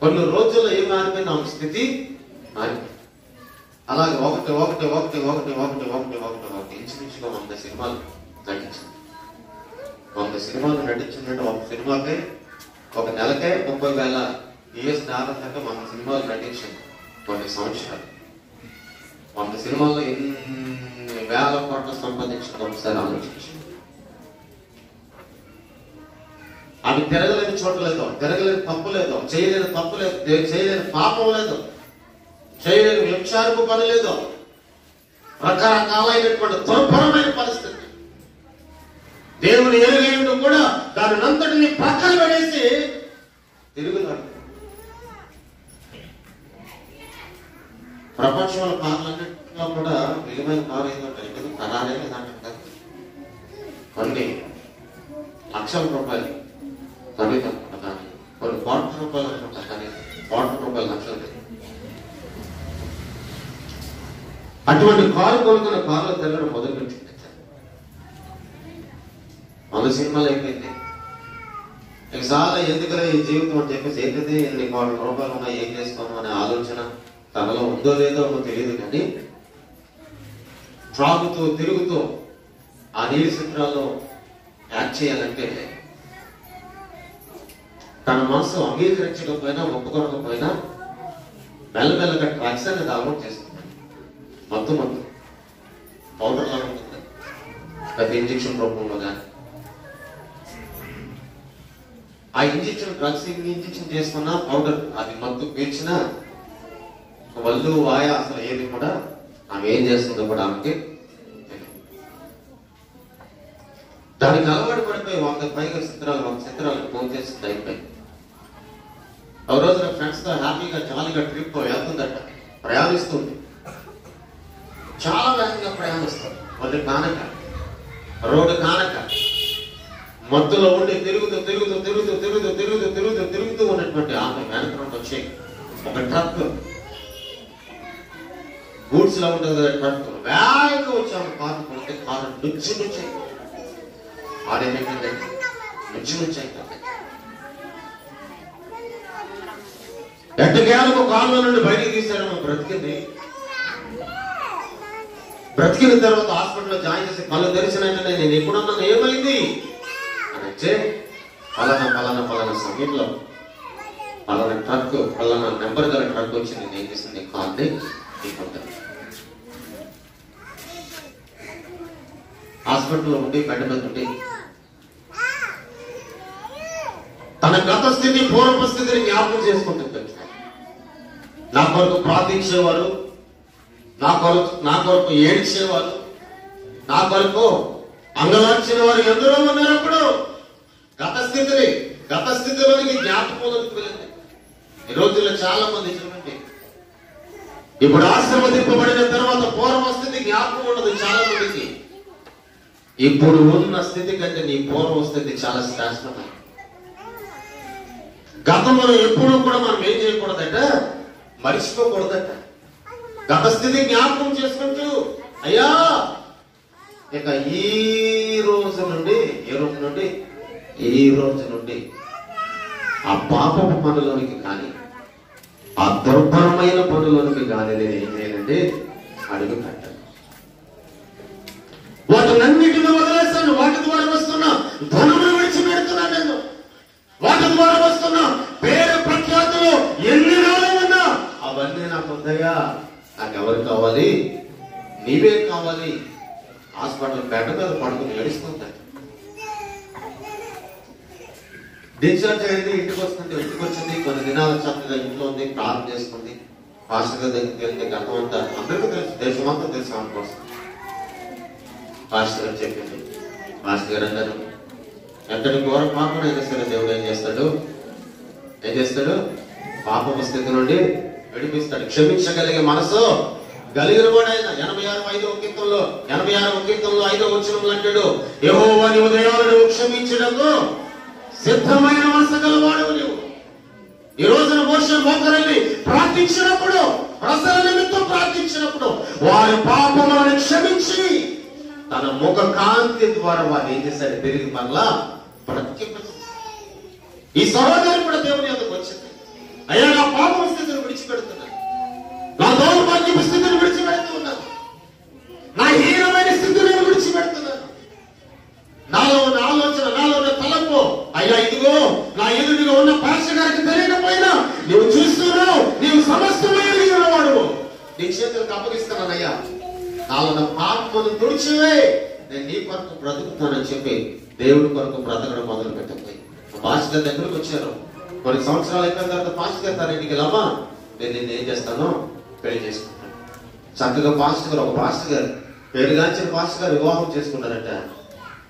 [SPEAKER 1] కొన్ని రోజుల్లో ఏం మారిపోయింది? ఆమె స్థితి మారిపోయింది. అలాగే ఒకటి ఇంచుమించుగా 100 సినిమాలు నటించింది. 100 సినిమాలు నటించిందంటే ఒక సినిమాకే ఒక నెలకే 30,000 US డాలర్స్ అంటే 100 సినిమాలు నటించింది. కొన్ని సంవత్సరాలు 100 సినిమాల్లో ఎన్ని వేల కోట్లు సంపాదించింది ఒకసారి ఆలోచించింది. ఆమె తిరగలేని చోటు లేదు, తిరగలేని తప్పు లేదు, చేయలేని తప్పు లేదు, చేయలేని పాపం లేదు, చేయలేని వ్యభిచారపు పని లేదు. రకరకాలైనటువంటి దుర్భరమైన పరిస్థితి. దేవుని ఎరుగేంటూ కూడా దాని అంతటిని పక్కన పడేసి తిరుగుతాడు. ప్రపంచంలో కార్లన్నింటిలో కూడా విలువైన కారు ఏంటంటే ఎందుకు కరారే లేదంటే కొన్ని లక్షల రూపాయలు ఖరీదు అనుకుంటా, కొన్ని కోట్ల రూపాయలు అనుకుంటా, కానీ కోట్ల రూపాయలు లక్షలు. అటువంటి కారు కొనుక్కున్న కారులో తిరగడం మొదలు పెట్టింది. 100 సినిమాలు అయిపోయింది. ఇక చాలా ఎందుకులే ఈ జీవితం అని చెప్పేసి ఏంటిది, ఎన్ని కోట్ల రూపాయలు ఉన్నాయి, ఏం చేసుకోను అనే ఆలోచన తనలో ఉందో లేదో తెలియదు. కానీ త్రాగుతూ తిరుగుతూ ఆ నీలి చిత్రాల్లో యాక్ట్ చేయాలంటే తన మనసు అంగీకరించకపోయినా ఒప్పుకోకపోయినా మెల్లమెల్లగా డ్రగ్స్ అనేది అలవాటు చేస్తుంది. మత్తు పౌడర్ లాగా ఉంటుంది, పెద్ద ఇంజక్షన్ రూపంలో. కానీ ఆ డ్రగ్స్ ఇంజక్షన్ చేసుకున్నా పౌడర్ అది మత్తు పీల్చినా వల్లు వాయ అసలు ఏది కూడా ఆమె ఏం చేస్తుందో కూడా ఆమెకి దానికి అలవాటు పడిపోయి 100 పైగా చిత్రాలు ఫోన్ చేసి అయిపోయి ఒక రోజు నా ఫ్రెండ్స్ తో హ్యాపీగా జాలీగా ట్రిప్ వెళ్తుందట, ప్రయాణిస్తుంది. చాలా వేగంగా ప్రయాణిస్తుంది. వాళ్ళు కానక రోడ్డు కానక మత్తులో ఉండి తిరుగుతూ ఉన్నటువంటి ఆమె వెనక వచ్చే ఒక ట్రక్, గూడ్స్ లా ఉంటుంది కదా ట్రక్, వేగంగా వచ్చాము. కారు కొడితే కారు నుంచి ఆడేమైందండి, నుంచి అయిపోతుంది. ఎట్టకేలకు కారులో నుండి బయటికి తీశాడు. బ్రతికింది. బ్రతికిన తర్వాత హాస్పిటల్లో జాయిన్ చేసి కళ్ళు తెరిచినట్టే నేను ఎప్పుడన్నాను ఏమైంది అని వచ్చే పలానా సమయంలో పలానా ట్రక్, పలానా నెంబర్ గల ట్రక్ వచ్చి నేను ఏం చేసింది, కార్ని తీసుకుంటాను. హాస్పిటల్లో ఉండి బెడ్ మీద ఉండి తన గత స్థితి పూర్వ స్థితిని జ్ఞాపకం చేసుకుంటుంది. నా కొరకు ప్రార్థించేవారు, నా కొరకు ఏడ్చేవారు, నా కొరకు అంగలార్చిన వారు ఎందరో ఉన్నప్పుడు గత స్థితిలోనికి జ్ఞాపకంలోకి వెళ్ళింది.
[SPEAKER 2] ఈ రోజుల్లో చాలా మంది చూడండి, ఇప్పుడు ఆశీర్వదింపబడిన తర్వాత పూర్వ స్థితి జ్ఞాపకం ఉండదు చాలా మందికి. ఇప్పుడు ఉన్న స్థితి కంటే నీ పూర్వ స్థితి చాలా శ్రేష్టమైన. గతంలో ఎప్పుడూ కూడా మనం ఏం చేయకూడదట, మర్చిపోకూడదట. గత స్థితి జ్ఞాపకం చేసుకుంటూ అయ్యా ఇక ఈ రోజు నుండి ఆ పాపపు పనులోనికి కానీ ఆ దుర్భరమైన పనులోనికి కానీ నేను ఏం చేయాలంటే అడుగు పెట్టాను. వాటినన్నిటిని వదిలేస్తాను. వాటి ద్వారా వస్తున్న ధనమును విడిచిపెడుతున్నాను నేను. వాటి ద్వారా వస్తున్న పేరు ప్రఖ్యాతులు ఎన్ని రాలేమన్నా అవన్నీ నాకు వద్దయ్యా. నాకెవరు కావాలి? నీవే కావాలి. హాస్పిటల్ బెడ్ మీద పడుకుని ఏడుస్తుంటాను. డిశ్చార్జ్ అయింది, ఇంటికి వచ్చింది. కొన్ని దినాలు చక్కగా ఇంట్లో ఉంది, ప్రార్థన చేసుకుంది. పాస్టర్ గారి దగ్గరికి వెళ్ళింది. గతం అంతా అందరికీ తెలుసు, దేశమంతా తెలుసు ఆమె కోసం. పాస్టర్ గారు చెప్పింది. పాస్టర్ గారు అన్నారు, ఎంతటి ఘోర పాపం అయినా సరే దేవుడు ఏం చేస్తాడు? పాపం స్థితి నుండి విడిపిస్తాడు. క్షమించగలిగే మనసు కలిగిన వాడు ఆయన. 86 కీర్తనలో 5వ వచనంలో అంటాడు, యెహోవా నీ ఉదయాలను క్షమించుటకు సిద్ధమైన మనసు గలవాడు నీవు. ఈ రోజున మోషే మోకరిల్లి ప్రార్థించినప్పుడు, ప్రజల నిమిత్తం ప్రార్థించినప్పుడు వారి పాపములను క్షమించి తన ముఖ కాంతి ద్వారా వారు ఏం చేశాడు? తిరిగి మరలా బ్రతికించాడు. ఈ సహోదరు కూడా దేవుని యొద్దకు వచ్చింది. అయ్యా నా పాపం స్థితిని విడిచిపెడుతున్నాను, నా దౌర్భాగ్యపు స్థితిని విడిచిపెడుతున్నాను, నా హీనమైన స్థితిని విడిచిపెడుతున్నాను. నాలో ఉన్న ఆలోచన, నాలో ఉన్న తలంపు, అయ్యా ఇదిగో నా ఎదుటిగా ఉన్న పాస్టర్ గారికి తెలియకపోయినా నీవు చూస్తున్నావు, నీవు సమస్తమైన వాడు, నీ చేతులకు అప్పగిస్తున్నానయ్యా. నాలో ఉన్న పాపమును తుడిచివే, నేను నీ కొరకు బ్రతుకుతానని చెప్పి దేవుడి కొరకు బ్రతకడం మొదలు పెట్టకపోయి పాస్టర్ గారి దగ్గరకు వచ్చారు. కొన్ని సంవత్సరాలు అయిపోయిన తర్వాత పాస్టర్ గారు తన ఇంటికి వెళ్ళమ్మా, నేను నిన్ను ఏం చేస్తాను? పెళ్లి చేసుకుంటాను. చక్కగా ఒక పాస్టర్ గారు, పేరుగాంచిన పాస్టర్ గారు వివాహం చేసుకున్నారట.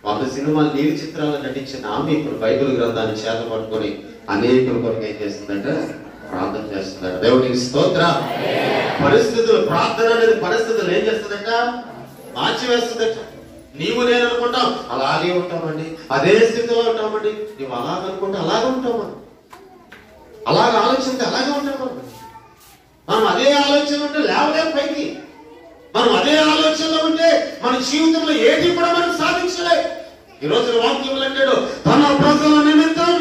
[SPEAKER 2] 100 సినిమాలు, నీలి చిత్రాలు నటించిన ఆమె ఇప్పుడు బైబిల్ గ్రంథాన్ని చేత పట్టుకొని అనేకుల కొరకు ఏం చేస్తుందంటే ప్రార్థన చేస్తుందట. దేవునికి స్తోత్ర. పరిస్థితులు, ప్రార్థన అనేది పరిస్థితులు ఏం చేస్తుందట? మార్చివేస్తుందట. నీవు నేను అనుకుంటాం అలాగే ఉంటామండి, అదే స్థితిలో ఉంటామండి. నువ్వు అలాగనుకుంటే అలాగే ఉంటామా? అలాగ ఆలోచిస్తే అలాగే ఉంటామా? మనం అదే ఆలోచన ఉంటే లేవలేం పైకి. మనం అదే ఆలోచనలో ఉంటే మన జీవితంలో ఏది కూడా మనం సాధించలే. ఈ రోజున వాక్యం అంటాడు, తన ప్రజల నిమిత్తం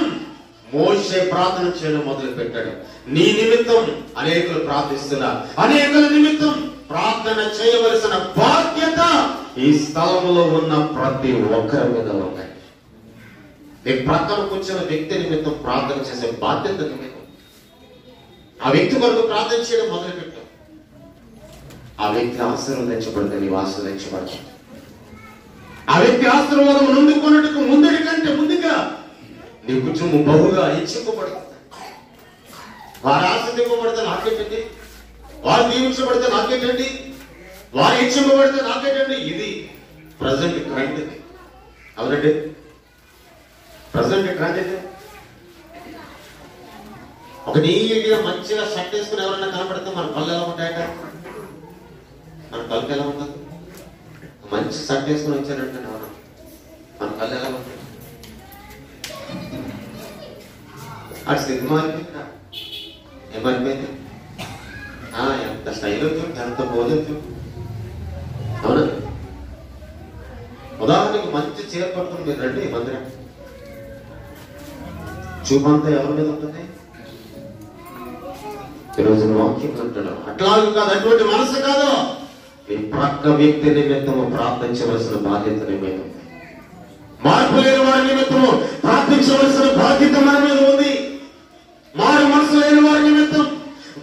[SPEAKER 2] మోషే ప్రార్థన చేయడం మొదలు పెట్టాడు. నీ నిమిత్తం అనేకులు ప్రార్థిస్తున్నారు. అనేకుల నిమిత్తం ప్రార్థన చేయవలసిన బాధ్యత ఈ స్థలంలో ఉన్న ప్రతి ఒక్కరి మీద ఉన్నాయి. నీ ప్రక్కన కూర్చున్న వ్యక్తి నిమిత్తం ప్రార్థన చేసే బాధ్యత నిమిత్తం ఆ వ్యక్తి కొరకు ప్రార్థన చేయడం మొదలు పెట్టావు. ఆ వ్యక్తి ఆశీర్వదించబడితే నీవు ఆశీర్వదించబడతావు. ఆ వ్యక్తి ఆశీర్వాదం నుండుకొనుటకు ముందడి కంటే ముందుగా నీ కుటుంబం బహుగా హెచ్చింపబడుతుంది. వారు ఆశీర్వదింపబడితే నాకేంటండి, వారు దీవించబడితే నాకేంటండి, వారు హెచ్చింపబడితే నాకేంటండి. ఇది ప్రజెంట్ ట్రెండ్. అవునండి, ప్రజెంట్ ట్రెండ్ అయితే ఒక నీట్గా మంచిగా షర్ట్ వేసుకుని ఎవరైనా కనపడితే మన కళ్ళు ఎలా ఉంటాయట? మన కళ్ళకి ఎలా ఉంటుంది? మంచి షర్ట్ వేసుకుని వచ్చారంటే మన కళ్ళు ఎలా ఉంటాయి? అటు సినిమా అయిపోయిందా? ఏమైపోయింది? ఎంత స్టైల్ వచ్చు, ఎంత పోజొచ్చు. అవునా? ఉదాహరణకు మంచి చీర పడుతుంది, మీరు రండి మందిరం, చూపంతా ఎవరి మీద ఉంటుంది? ఈరోజు వాక్యం అంటాడు అట్లాగే కాదు, అటువంటి మనసు కాదు. నీ ప్రక్క వ్యక్తి నిమిత్తము ప్రార్థించవలసిన బాధ్యత నీ మీద ఉంది. మార్పు లేని వారి నిమిత్తము ప్రార్థించవలసిన బాధ్యత మన మీద ఉంది. మారు మనసు లేని వారి నిమిత్తం,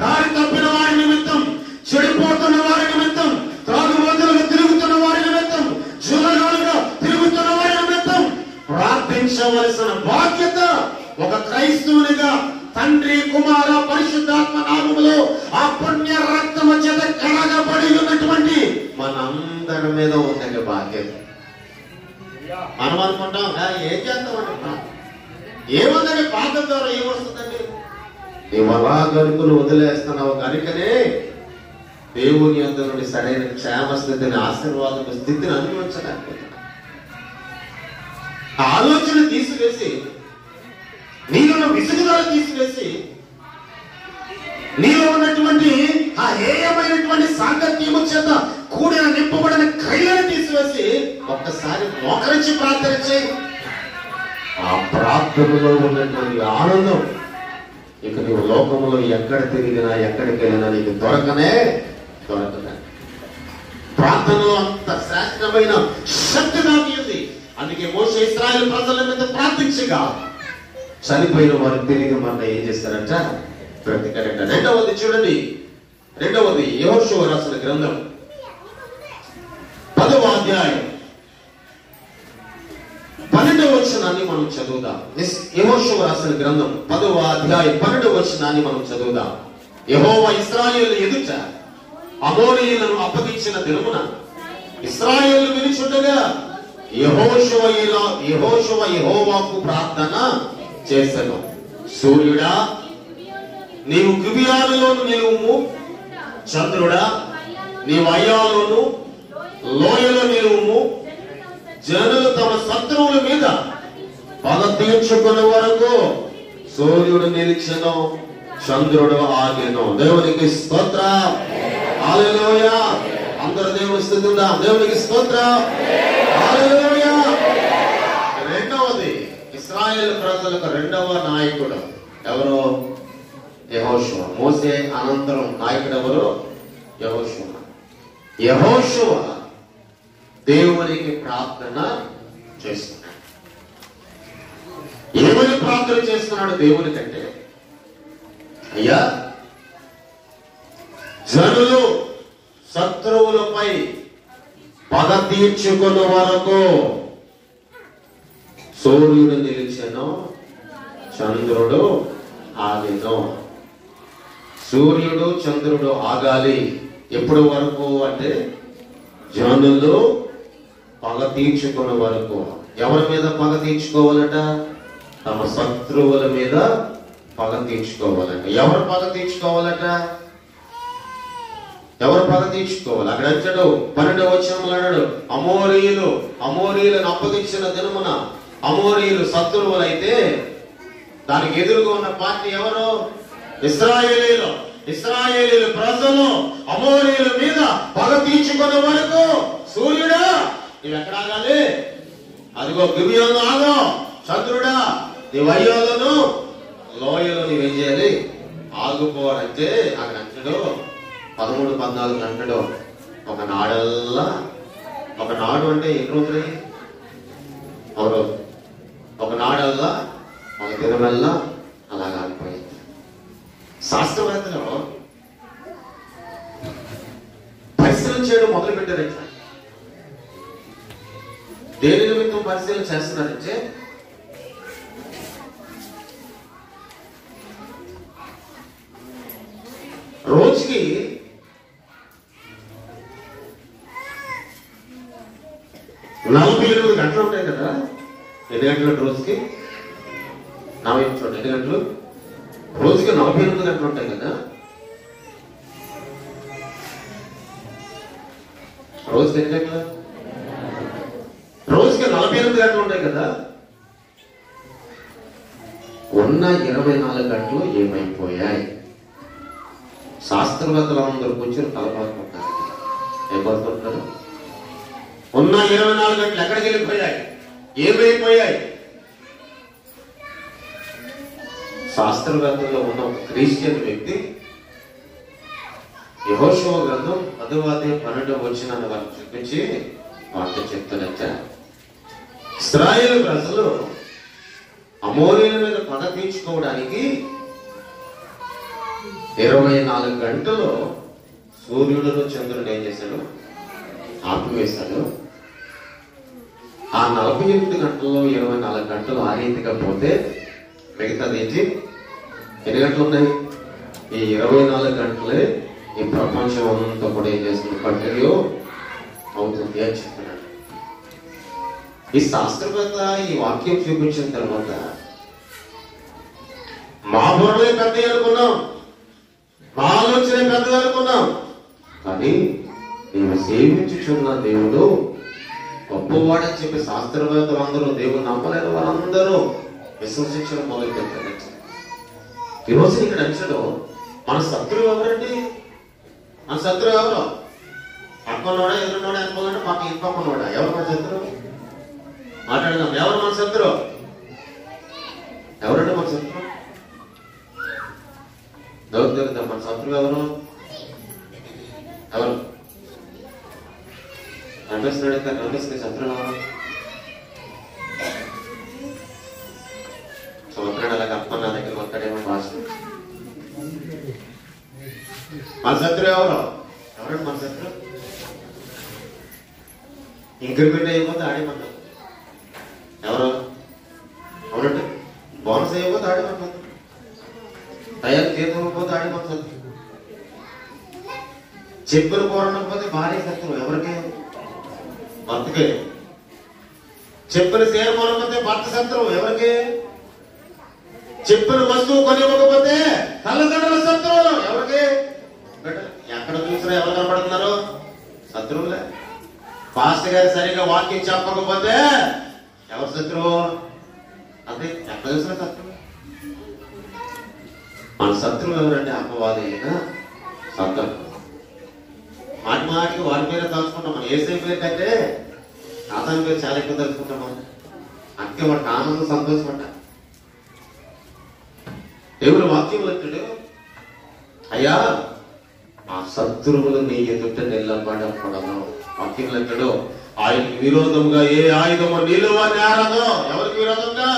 [SPEAKER 2] దారి తప్పిన వారి నిమిత్తం, చెడిపోతున్న వారి నిమిత్తం, త్రాగుబోతులుగా తిరుగుతున్న వారి నిమిత్తం, జూలగాలుగా తిరుగుతున్న వారి నిమిత్తం ప్రార్థించవలసిన బాధ్యత ఒక క్రైస్తవునిగా తండ్రి, కుమార, పరిశుద్ధాత్మ నామములో ఆ పుణ్య రక్తము చేత కడగబడి ఉన్నటువంటి మనందరి మీద ఉందండి బాధ్యత. మనం అనుకుంటాం ఏం చేస్తామండి, ఏముందండి పాపం ద్వారా ఏమొస్తుందండి? నీవు అలా గనుకులు వదిలేస్తున్నావు కనుకనే దేవుని యొద్ద నుండి సరైన క్షేమ స్థితిని, ఆశీర్వాద స్థితిని అనుభవించలేకపోతున్నా. ఆలోచన తీసివేసి, నీలో విసుగుదల తీసివేసి, నీలో ఉన్నటువంటి ఆ హేయమైనటువంటి సాంగత్యము చేత కూడిన నింపబడిన క్రియలను తీసివేసి ఒక్కసారి మోకరించి ప్రార్థన చేయి. ఆ ప్రార్థనలో ఉన్నటువంటి ఆనందం ఇక నీవు లోకంలో ఎక్కడ తిరిగినా ఎక్కడికి వెళ్ళినా నీకు దొరకనే. ప్రార్థనలో అంత శ్రేష్టమైన శక్తి దాగి ఉంది. అందుకే మోషే ఇశ్రాయేలు ప్రజల మీద ప్రార్థించగా చనిపోయిన వారు తిరిగి మన ఏం చేస్తారంట? బ్రతికారంట. రెండవది చూడండి, రెండవది యెహోషువ రాసిన గ్రంథం 10వ అధ్యాయం 12వ వచనాన్ని మనం చదువుదాం. యెహోషువ రాసిన గ్రంథం 10వ అధ్యాయం 12వ వచనాన్ని మనం చదువుదాం. యెహోవా ఇశ్రాయేలు ఎదుట అమోరీయులను అప్పగించిన దినమున ఇశ్రాయేలు వినుచుండగా యెహోషువ యెహోవాకు ప్రార్థన చేసెను. సూర్యుడా నీవు గిబియాలోను నిలువుము, చంద్రుడా నీవు అయ్యాలోను లోయలో నిలువుము. జనులు తమ శత్రువుల మీద పగ తీర్చుకునే వరకు సూర్యుడు నిలిచెను, చంద్రుడు ఆగెను. దేవునికి స్తోత్రం. హల్లెలూయా. అందరూ దేవుని స్తుతిద్దాం. దేవునికి స్తోత్రం. హల్లెలూయా. రెండవది, ఇశ్రాయేలు ప్రజలకు రెండవ నాయకుడు ఎవరు? యెహోషువ. మోసే అనంతరం నాయకుడు ఎవరు? యెహోషువ. యెహోషువ దేవునికి ప్రార్థన చేస్తున్నాడు. ఏమని ప్రార్థన చేస్తున్నాడు దేవుని కంటే? అయ్యా, జనులు శత్రువులపై పగ తీర్చుకున్న వరకు సూర్యుడు నిలిచెను, చంద్రుడు ఆగెను. సూర్యుడు చంద్రుడు ఆగాలి ఎప్పుడు వరకు అంటే జనులు పగ తీర్చుకునే వరకు. ఎవరి మీద పగ తీర్చుకోవాలట? తమ శత్రువుల మీద పగ తీర్చుకోవాలట. ఎవరు పగ తీర్చుకోవాలట? ఎవరు పగ తీర్చుకోవాలి? అక్కడ అంటాడు 12వ వచనంలో అన్నాడు, అమోరీయులను అప్పగించిన దినమున అమోరీయులు శత్రువులైతే దానికి ఎదురుగా ఉన్న పార్టీ ఎవరు? ఇశ్రాయేలీయులు. ఇశ్రాయేలీయులు ప్రజలు అమోరీయుల మీద పగ తీర్చుకునే వరకు సూర్యుడా నీవు ఎక్కడ ఆగాలి? అదిగో గిబియోను ఆగో. చంద్రుడా నీవు అయ్యోలను లోయలో నీవేం చేయాలి? ఆగుపోవాలంటే అక్కడ అంటాడు 13-14 అంటాడు. ఒక నాడల్లా, ఒక నాడు అంటే ఎన్ని రోజులు? ఒక రోజు. ఒక నాడల్లా, ఒక దినమల్లా అలాగా ఆగిపోయింది. శాస్త్రవేత్తలు పరిశీలన చేయడం మొదలు పెట్టారంట. దేని నిమిత్తం పరిశీలన చేస్తున్నారంటే రోజుకి 48 గంటలు ఉంటాయి కదా. ఎన్ని గంటలు రోజుకి? 48 గంటలు. రోజుకి 48 గంటలు ఉంటాయి కదా. రోజుకి ఎన్ని గంటలు? రోజుకి 48 గంటలు ఉంటాయి కదా. ఉన్న 24 గంటలు ఏమైపోయాయి? శాస్త్రవేత్తలు అందరూ కూర్చొని తలపాటుకుంటారు. ఏం పడుతుంటారు? ఉన్న 24 గంటలు ఎక్కడికి వెళ్ళిపోయాయి? ఏమైపోయాయి? శాస్త్రవేత్తల్లో ఉన్న ఒక క్రిస్టియన్ వ్యక్తి యెహోషువ గ్రంథం 10వ అధ్యాయం 12వ వచనాన్ని వారికి చూపించి వార్త చెప్తారంట. ఇశ్రాయేలు ప్రజలు అమోరీయుల మీద పగ తీర్చుకోవడానికి 24 గంటలు సూర్యుడును చంద్రుడు ఏం చేశాడు? ఆపివేశాడు. ఆ 48 గంటల్లో 24 గంటలు ఆ రీతిగా పోతే మిగతాది ఏంటి? ఎన్ని గంటలు ఉన్నాయి? ఈ 24 గంటలే ఈ ప్రపంచం అంతా కూడా ఏం చేస్తుంది? కంటిన్యూ అవుతుంది అని చెప్తున్నాడు. ఈ శాస్త్రవేత్త ఈ వాక్యం చూపించిన తర్వాత మా బుర్రలే పెద్ద అనుకున్నాం, మా ఆలోచన పెద్దది అనుకున్నాం. కానీ నేను సేవించుచున్న దేవుడు గొప్పవాడని చెప్పి శాస్త్రవేత్తలు అందరూ, దేవుడు నమ్మలేని వాళ్ళందరూ విశ్వసించడం మొదలు పెట్టారు. ఈరోజు ఇక్కడ అంచలో మన శత్రువు ఎవరండి? మన శత్రువు ఎవరు? పక్కనోడా, ఎదురునోడా, అనుకోవాలంటే పక్క ఇంటి పక్కనోడా? ఎవరు మన శత్రువు? మాట్లాడదాం. ఎవరు మన శత్రువు? ఎవరండి మన శత్రువు? ఎవరు తెలుద్దాం? మన శత్రువు ఎవరు? ఎవరు కనిపిస్తుంది? శత్రువు ఎవరు? సంవత్సరాలు అలా కప్ప నా దగ్గర ఒక్కడేమో భాష. మన శత్రువు ఎవరు? ఎవరండి మన శత్రువు? ఇంక్రిమెంట్ అయిపోతే ఆడేమంటారు. ఎవరు? అవునండి. బోనస్ అయిపోతే ఆడేమంటారు. తయారు చేయకపోతే ఆడేమంటారు. చెప్పులు కోరకపోతే భార్య శత్రువు. ఎవరికి? భర్తకే. చెప్పులు చేరకపోతే భర్త శత్రువు. ఎవరికి? చెప్పులు వస్తువు కొనివ్వకపోతే తల్లిదండ్రుల శత్రువులు. ఎవరికి? ఎక్కడ చూసినా ఎవరు కనపడుతున్నారు? శత్రువులే. పాస్టర్ గారు సరిగా వాక్యం చెప్పకపోతే ఎవరు శత్రువు? అంటే ఎక్కడ చూసినా శత్రువు. మన శత్రువు ఎవరంటే అపవాది అయినా శత్రువు. మాటి మాటికి వారి పేరు తలుచుకుంటాం. మనం ఏసై పేరు కంటే సాతాను పేరు చాలా ఎక్కువ తలుచుకుంటాం. మనం అందుకే వాడికి ఆనందం, సంతోషపడ్డా. దేవుడు వాక్యం అంటాడు, అయ్యా ఆ శత్రువులు నీ ఎదుట నిలబడకూడదు. వాక్యం అంటాడు, ఆయనకి విరోధముగా ఏ ఆయుధము నిలువ నేరదు. ఎవరికి విరోధంగా?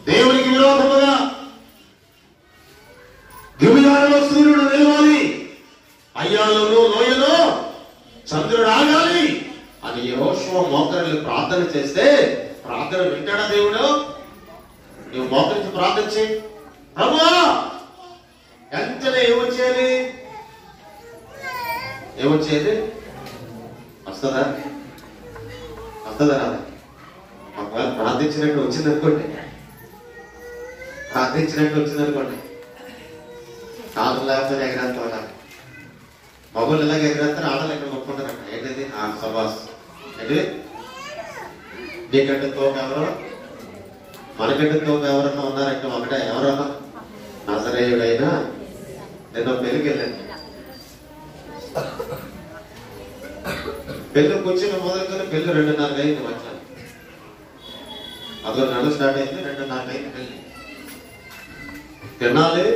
[SPEAKER 2] దేవునికి విరోధముగా. గిబియాలో సూర్యుడు నిలవాలి, అయ్యాలలో లోయలో చంద్రుడు ఆగాలి అని యెహోషువ మోకరిల్లి ప్రార్థన చేస్తే ప్రార్థన వింటాడా దేవుడు? నువ్వు మోకరించి ప్రార్థన చేయి. ప్రభువా వెంటనే ఏమొచ్చేది? ఏమొచ్చేది? వస్తుందా? వస్తుందా రాదా? ఒకవేళ ప్రార్థించినట్టు వచ్చిందనుకోండి, కాదు లేకపోతే ఎగరంత వాళ్ళ మగవాళ్ళు ఇలాగ ఎగరేస్తారు, ఆడలు ఎక్కడ కొట్టుకుంటారంట. ఏంటది? ఆ సబాస్. ఏంటి? నీకంటే తోక ఎవరు? మనకంటే తోక ఎవరన్నా ఉన్నారంటే ఒకటే. ఎవరన్నా? నజరేయుడైనా. నిన్న పెళ్ళికి వెళ్ళాను. పెళ్ళి కూర్చుని మొదలుకొని పెళ్ళి 2:30 అయింది. మధ్యాహ్నం 11 గంటలు స్టార్ట్ అయింది, 2:30 అయింది పెళ్ళి. తినాలి,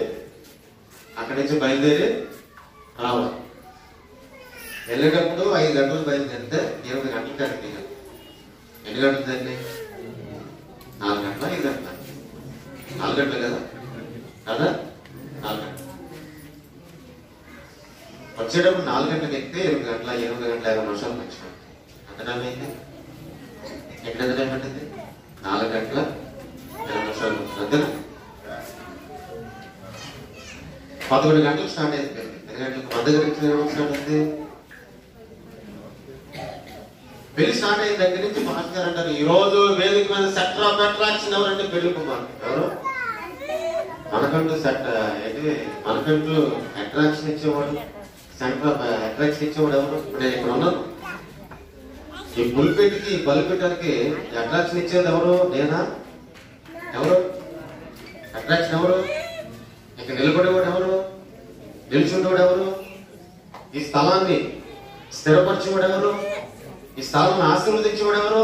[SPEAKER 2] అక్కడి నుంచి బయలుదేరి రావాలి. వెళ్ళేటప్పుడు 5 గంటలు బయలుదేరితే 8 గంటలు కరెక్ట్. ఎన్ని గంటలు తల్లి? 4 గంటల 5 గంటల 4 గంటలు కదా 4 గంటలు. వచ్చేటప్పుడు 4 గంటలకు ఎక్కితే 8 గంటల 20 నిమిషాలు వచ్చాను. ఎంత టైం అయింది? ఎక్కడ టైం పట్టింది? 4 గంటల 20 నిమిషాలు. అంతేనా? 11 గంటలకు స్టార్ట్ అయింది. 2 గంటలకు మన దగ్గర నుంచి స్టార్ట్ అయింది. పెళ్లి స్టార్ట్ అయిన దగ్గర నుంచి మాస్టర్ గారు అంటారు, ఈ రోజు వేదిక మీద సెక్టర్ ఆఫ్ అట్రాక్షన్ ఎవరంటే పెళ్లి కుమార్. ఎవరు? మనకంటూ మనకంటూ అట్రాక్షన్ ఇచ్చేవాడు, సెంటర్ ఆఫ్ అట్రాక్షన్ ఇచ్చేవాడు ఎవరు? నేను ఇక్కడ ఉన్నాను. ఈ పులిపెట్టికి బలిపెట్టడానికి అట్రాక్షన్ ఇచ్చేది ఎవరు? నేనా? ఎవరు అట్రాక్షన్? ఎవరు? ఇక్కడ నిలబడేవాడు ఎవరు? నిల్చుండేవాడు ఎవరు? ఈ స్థలాన్ని స్థిరపరిచేవాడు ఎవరు? ఈ స్థలాన్ని ఆశీర్వదించేవాడు ఎవరు?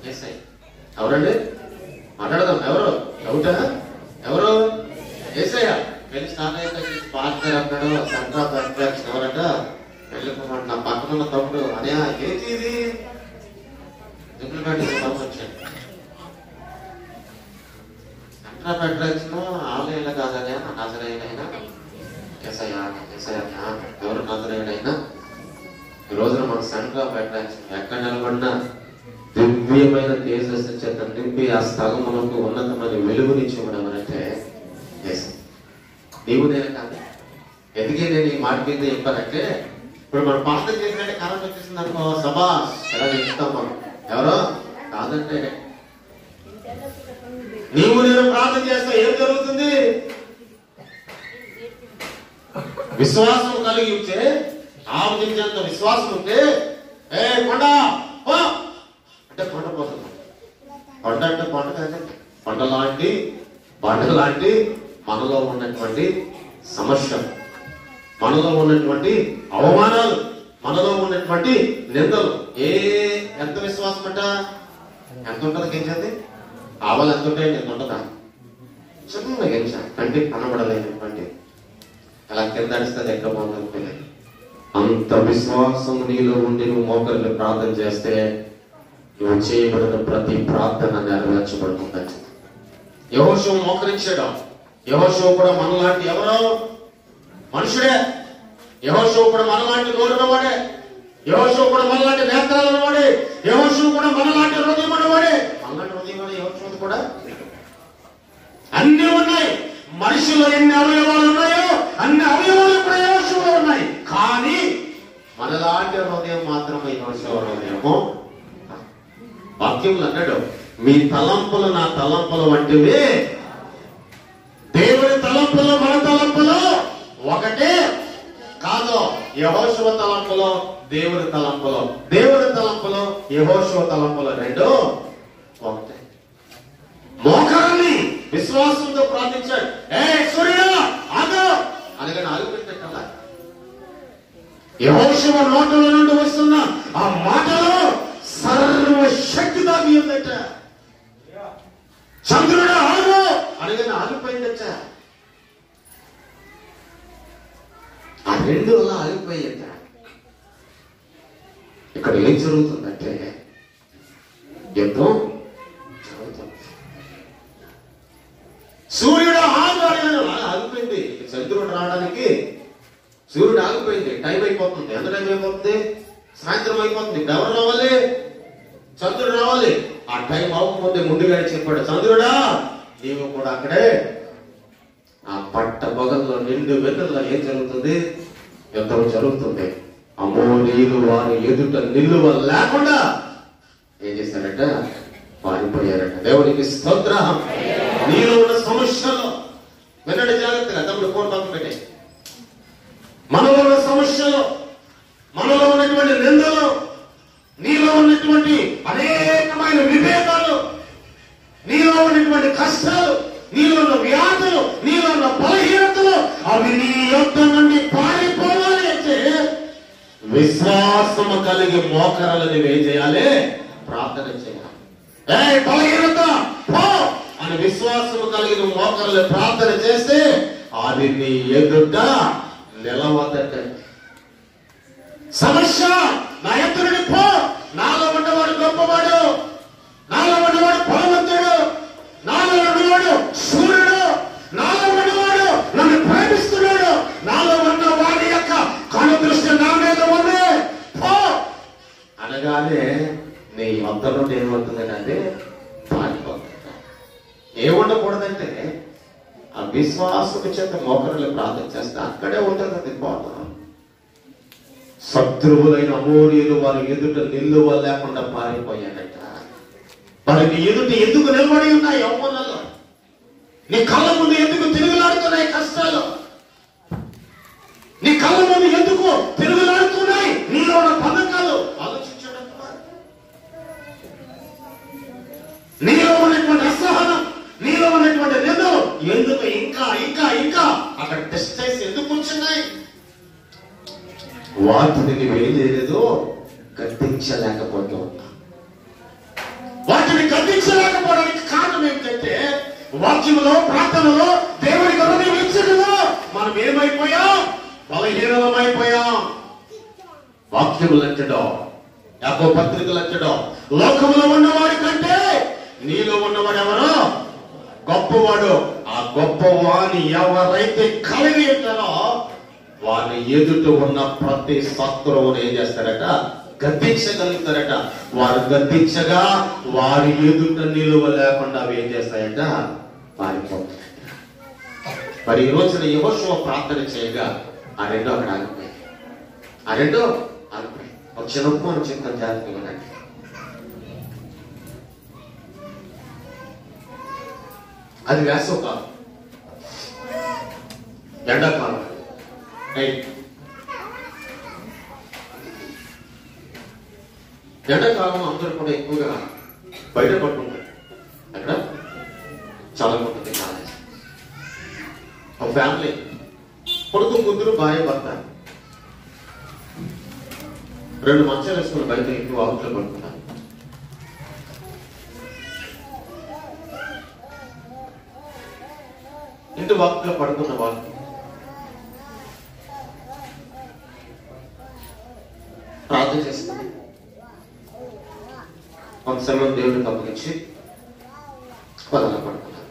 [SPEAKER 2] యేసయ్య. ఎవరండి? మాట్లాడదాం. ఎవరు? డౌటా? ఎవరు? యేసయ్య. పెళ్లి స్టార్ట్ అయ్యాక పాస్టర్ అన్నాడు, సెంటర్ ఆఫ్ అట్రాక్షన్ ఎవరంట? పెళ్లి కుమారుడు. నా పక్కన ఉన్న తమ్ముడు అనే ఏంటి ఇది దిగులు వచ్చాడు. సెంటర్ ఆఫ్ అట్రాక్షన్ ఆలయాల కాదనే నజరేయుడైనా యేసయ్య. ఎవరు? నజరేయుడైనా. ఈ రోజున మన సెంటర్ ఆఫ్ అట్రాక్షన్ ఎక్కడ నిలబడినా దివ్యమైన తేజస్సు చేత నింపి ఆ స్థలములకు ఉన్నతమైన వెలుగునిచ్చేవాడు ఎవరంటే యేసయ్య. నీవు నేను కాదు. ఎందుకే నేను ఈ మాట మీద చెప్పానంటే, ఇప్పుడు మనం ప్రార్థన చేసినట్టే కరెంట్ వచ్చేసింది అనుకో, సభా ఎలా చెప్తాం మనం. ఎవరో కాదంటే నీవు నేను ప్రార్థన చేస్తా ఏం జరుగుతుంది? విశ్వాసం కలిగి ఉంటే, ఆవదించేంత విశ్వాసం ఉంటే, ఏ కొండ పో అంటే కొండ పోతుంది. కొండ అంటే కొండ కాదండి, కొండ లాంటి మనలో ఉన్నటువంటి సమస్య, మనలో ఉన్నటువంటి అవమానాలు, మనలో ఉన్నటువంటి నిందలు, ఎంత విశ్వాసం అంట ఎంత ఉంటుంది గెంచేది? ఆవాలు ఎంత ఉంటాయి? ఎంత ఉంటుందా? చిన్న గెంచ కంటికి కనబడలేనటువంటి అలా కింద అడిస్తుంది ఎక్కడ బాగుంటుంది. అంత విశ్వాసం నీలో ఉండి నువ్వు మోకరిని ప్రార్థన చేస్తే నువ్వు చేయబడిన ప్రతి ప్రార్థన నెరవేర్చబడుతుందని. యెహోషువ మోకరించాడు. యెహోషువ కూడా మనలాంటి ఎవరో మనుషుడే. యెహోషువ కూడా మనలాంటి నోరున్నవాడే. యెహోషువ కూడా మనలాంటి నేత్రాలు ఉన్నవాడే. యెహోషువ కూడా మనలాంటి హృదయం ఉన్నవాడే. మనలాంటి హృదయం అనే యెహోషువ కూడా అన్ని ఉన్నాయి. మనిషిలో ఎన్ని అవయవాలు ఉన్నాయో అన్ని అవయవాలు కూడా యెహోషువలో ఉన్నాయి. కానీ మనలాంటి హృదయం మాత్రమే యెహోషువ హృదయము. వాక్యములు అన్నాడు, మీ తలంపులు నా తలంపులు వంటివి. దేవుడి తలంపులు మన తలంపులు ఒకటే కాదు. యెహోషువ తలంపులో దేవుడి తలంపులో, దేవుడి తలంపులో యెహోషువ తలంపులో రెండు ఒకటే. మోకరాన్ని విశ్వాసంతో ప్రార్థించాడు. ఏ సూర్య ఆగు అనగానే ఆగిపెట్టా. యెహోషువ నోటుల నుండి వస్తున్న ఆ మాటలో సర్వశక్తి దాగి ఉందట. చంద్రుడు ఆగు అనగానే ఆగిపోయిందట. ఆ రెండు అలా ఆగిపోయిందట. ఇక్కడ ఏం జరుగుతుందంటే యుద్ధం జరుగుతుంది. సూర్యుడు ఆగు అనగానే ఆగిపోయింది. చంద్రుడు రావడానికి సూర్యుడు ఆగిపోయింది. టైం అయిపోతుంది. ఎంత టైం అయిపోతుంది? సాయంత్రం అయిపోతుంది. ఎవరు రావాలి? చంద్రుడు రావాలి. ఆ టైం అవ్వకపోతే ముందుగా చెప్పాడు, చంద్రుడా నీవు కూడా అక్కడే. ఆ పట్ట పొగల్లో నిండు వెన్నుల్లో ఏం జరుగుతుంది? యుద్ధం జరుగుతుంది. అమోనీయులు వారి ఎదుట నిలువ లేకుండా ఏం చేశారట? పారిపోయారట. దేవునికి స్తోత్రం. నీలో ఉన్న సమస్యలు వినండి జాగ్రత్తగా. తమ్ముడు ఫోన్ పక్కన పెట్టే. మనలో ఉన్న సమస్యలు, మనలో ఉన్నటువంటి నిందలు, నీలో ఉన్నటువంటి అనేకమైన విభేదాలు, నీలో ఉన్నటువంటి కష్టాలు, నీలో ఉన్న వ్యాధులు, నీలో ఉన్న బలహీనతలు అవి నీ యొద్ద నుండి పారిపోవాలి అంటే విశ్వాసము కలిగి మోకరాలని ఏం చేయాలి? ప్రార్థన చేయాలి. ఏ బలహీనత పో అని విశ్వాసము కలిగి మోకరాలు ప్రార్థన చేస్తే అది నీ ఎదుట నిలవదట. సమస్య నా ఎదురుని పో. నాలో ఉన్నవాడు గొప్పవాడు, నాలో ఉన్నవాడు బలవంతుడు, నాలో ఉన్నవాడు సూర్యుడు, నాలో ఉన్నవాడు నన్ను ప్రేమిస్తున్నాడు, నాలో ఉన్న వాడి యొక్క కను దృష్టి నా మీద ఉంది పో అనగానే నీ వద్ద నుండి ఏమవుతుందంటే పారిపోతుంది. ఏముండకూడదంటే ఆ విశ్వాసము చేత మోకరులు ప్రార్థన చేస్తే అక్కడే ఉంటుంది పోవడం. శత్రువులైన అమోనీయులు వారి ఎదుట నిలువ లేకుండా పారిపోయాడట. వారికి ఎదుట ఎందుకు నిలబడి ఉన్నాయి అవమానాలు? నీ కళ్ళ ముందు ఎందుకు తిరుగులాడుతున్నాయి కష్టాలు? నీ కళ్ళ ముందు ఎందుకు తిరుగులాడుతున్నాయి నీలో ఉన్న పథకాలు? ఆలోచించడం. నీలో ఉన్నటువంటి అసహనం, నీలో ఉన్నటువంటి నిందలు ఎందుకు ఇంకా ఇంకా ఇంకా అక్కడ టెస్ట్ చేసి ఎందుకు కూర్చున్నాయి? వాటిని నువ్వేం చేయలేదు, గద్దించలేకపోతూ ఉన్నా. వాటిని గద్దించలేకపోవడానికి కారణం ఏమిటంటే వాక్యములో, ప్రార్థనలో, దేవుడికి హృదయం ఇచ్చడంలో మనం ఏమైపోయాం? బలహీనమైపోయాం. వాక్యములు అంటడం, యాకోబు పత్రికలు అంటడం, లోకములో ఉన్నవాడి కంటే నీలో ఉన్నవాడు ఎవరో గొప్పవాడు. ఆ గొప్పవాడిని ఎవరైతే కలిగి ఉంటారో వారి ఎదుట ఉన్న ప్రతి శత్రువుని ఏం చేస్తారట? గద్దించగలుగుతారట. వారు గద్దించగా వారి ఎదుట నిలువ లేకుండా అవి ఏం చేస్తాయట? పారిపోతాయి. మరి ఈ రోజున యెహోషువ ప్రార్థన చేయగా ఆ రెండు అక్కడ ఆగిపోయాయి. ఆ రెండు ఆగిపోయాయి. ఒక చిన్న మనం చెప్తాం, జాగ్రత్తగా ఉండండి. అది వేసవకాలం, ఎండాకాలం. ఎండాకాలం అందరూ కూడా ఎక్కువగా బయట పడుకుంటారు. అక్కడ చాలా ఉంటుంది కాలేజ్. ఒక ఫ్యామిలీ కొడుకు కూతురు భార్య భర్త 2 మంచాలు వేసుకుని బయట ఇంటి వాకులో పడుకుంటారు. ఇంటి వాకులో పడుకున్న వాళ్ళు ప్రార్థన చేస్తుంది. కొంత సమయం దేవుడికి అప్పగించి పదలా పడుకున్నారు.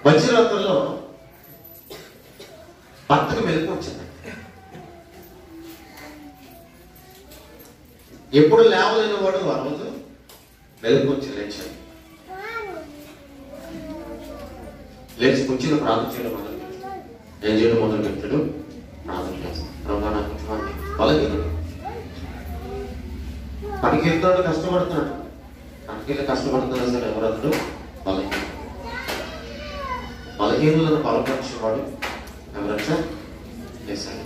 [SPEAKER 2] మధ్యరాత్రుల్లో భర్తకు మెలకు వచ్చింది. ఎప్పుడు లేవలేని వాడు ఆ రోజు మెలకు వచ్చి లేచాడు. లేచి కూర్చుని ప్రార్థన చేయడం మొదలుపెట్టాడు. ఏం చేయడం మొదలుపెట్టాడు? ప్రార్థన చేస్తాడు. ప్రభా నాకు బలహీనుడు, పనికి వెళ్తాడు, కష్టపడుతున్నాడు. పనికి వెళ్ళి కష్టపడుతున్నా సరే ఎవరద్దు బలహీనుడు. బలహీనులను బలపరిచేవాడు ఎవరచ్చా? చేశాడు.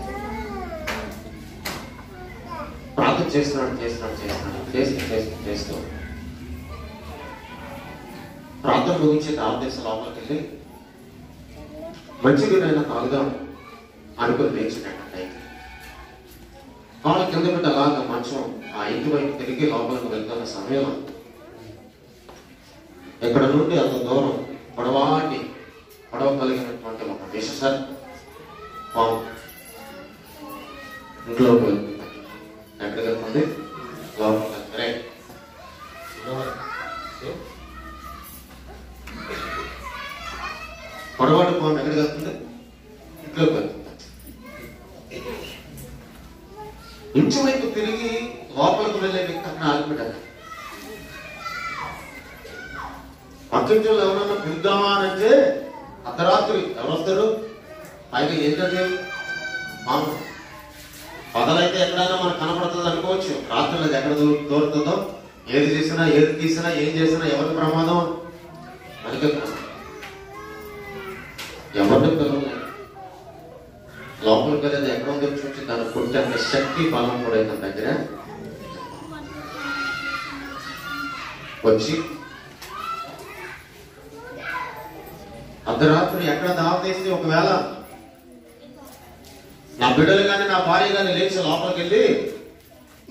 [SPEAKER 2] ప్రార్థన చేస్తూ ప్రార్థన ముగించి దావదేశ లోపలికి వెళ్ళి మంచి వీరైనా తాగుదాం అనుకుని లేచినట్టు కాళ్ళ కింద పెట్టి అలాగా మంచం ఆ ఇంటి వైపు తిరిగి లోపలికి వెళ్తున్న సమయంలో ఇక్కడ నుండి అంత దూరం పొడవ కలిగినటువంటి ఒక విశేష పాము ఇంట్లోకి వెళ్తుంది. ఎక్కడికి వెళ్తుంది? లోపలికి. పొడవాటి పాము ఎక్కడికి వెళ్తుంది? ఇంట్లోకి వెళ్తుంది. ఇంచు వైపు తిరిగి లోపలికి వెళ్ళే వ్యక్తి అక్కడ ఆగిపోయాడు. పక్కింట్లో ఎవరన్నా పిలుద్దామా అని అంటే అర్ధరాత్రి ఎవరు వస్తారు? పైగా ఏంటంటే మామూలు పగలైతే ఎక్కడైనా మనకు కనపడుతుంది అనుకోవచ్చు. రాత్రులు అది ఎక్కడ దూరుతుందో, ఏది చేసినా ఏది తీసినా ఏం చేసినా ఎవరికి ప్రమాదం? మనకే ప్రమాదం. ఎవరిని పిలవలేదు. లోపలికి వెళ్ళేది ఎక్కడ ఉందో చూసి దాన్ని కొట్టే శక్తి బలం కూడా తన దగ్గర వచ్చి అర్ధరాత్రి ఎక్కడ దావతేసి ఒకవేళ నా బిడ్డలు కానీ నా భార్య కానీ లేచి లోపలికి వెళ్ళి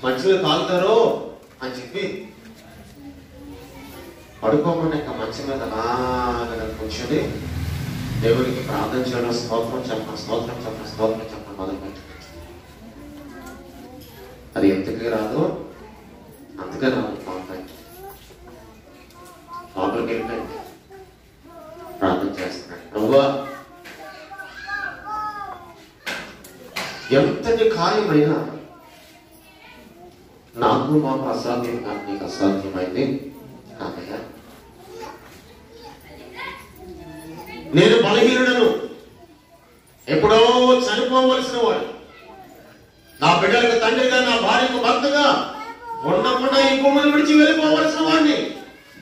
[SPEAKER 2] మంచిగా తాగుతారో అని చెప్పి పడుకోకుండా ఇంకా మంచి మీద అలాగా కూర్చొని దేవునికి ప్రార్థన చేయడం, స్తోత్రం చెప్పడం మొదలుపెట్టి అది ఎంతకి రాదు అంతగా రాదు. లోపలికి వెళ్ళిపోయింది. ప్రార్థన చేస్తున్నాడు. ప్రభువా ఎంతటి కార్యమైనా నాకు మాకు అసాధ్యం కాదు, నీకు అసాధ్యమైంది కాదయ్యా. నేను బలహీనుడను, ఎప్పుడో చనిపోవలసిన వాడు, నా బిడ్డలకు తండ్రిగా నా భార్యకు భర్తగా ఉండకుండా ఈ భూమిని విడిచి వెళ్ళిపోవలసిన వాడిని.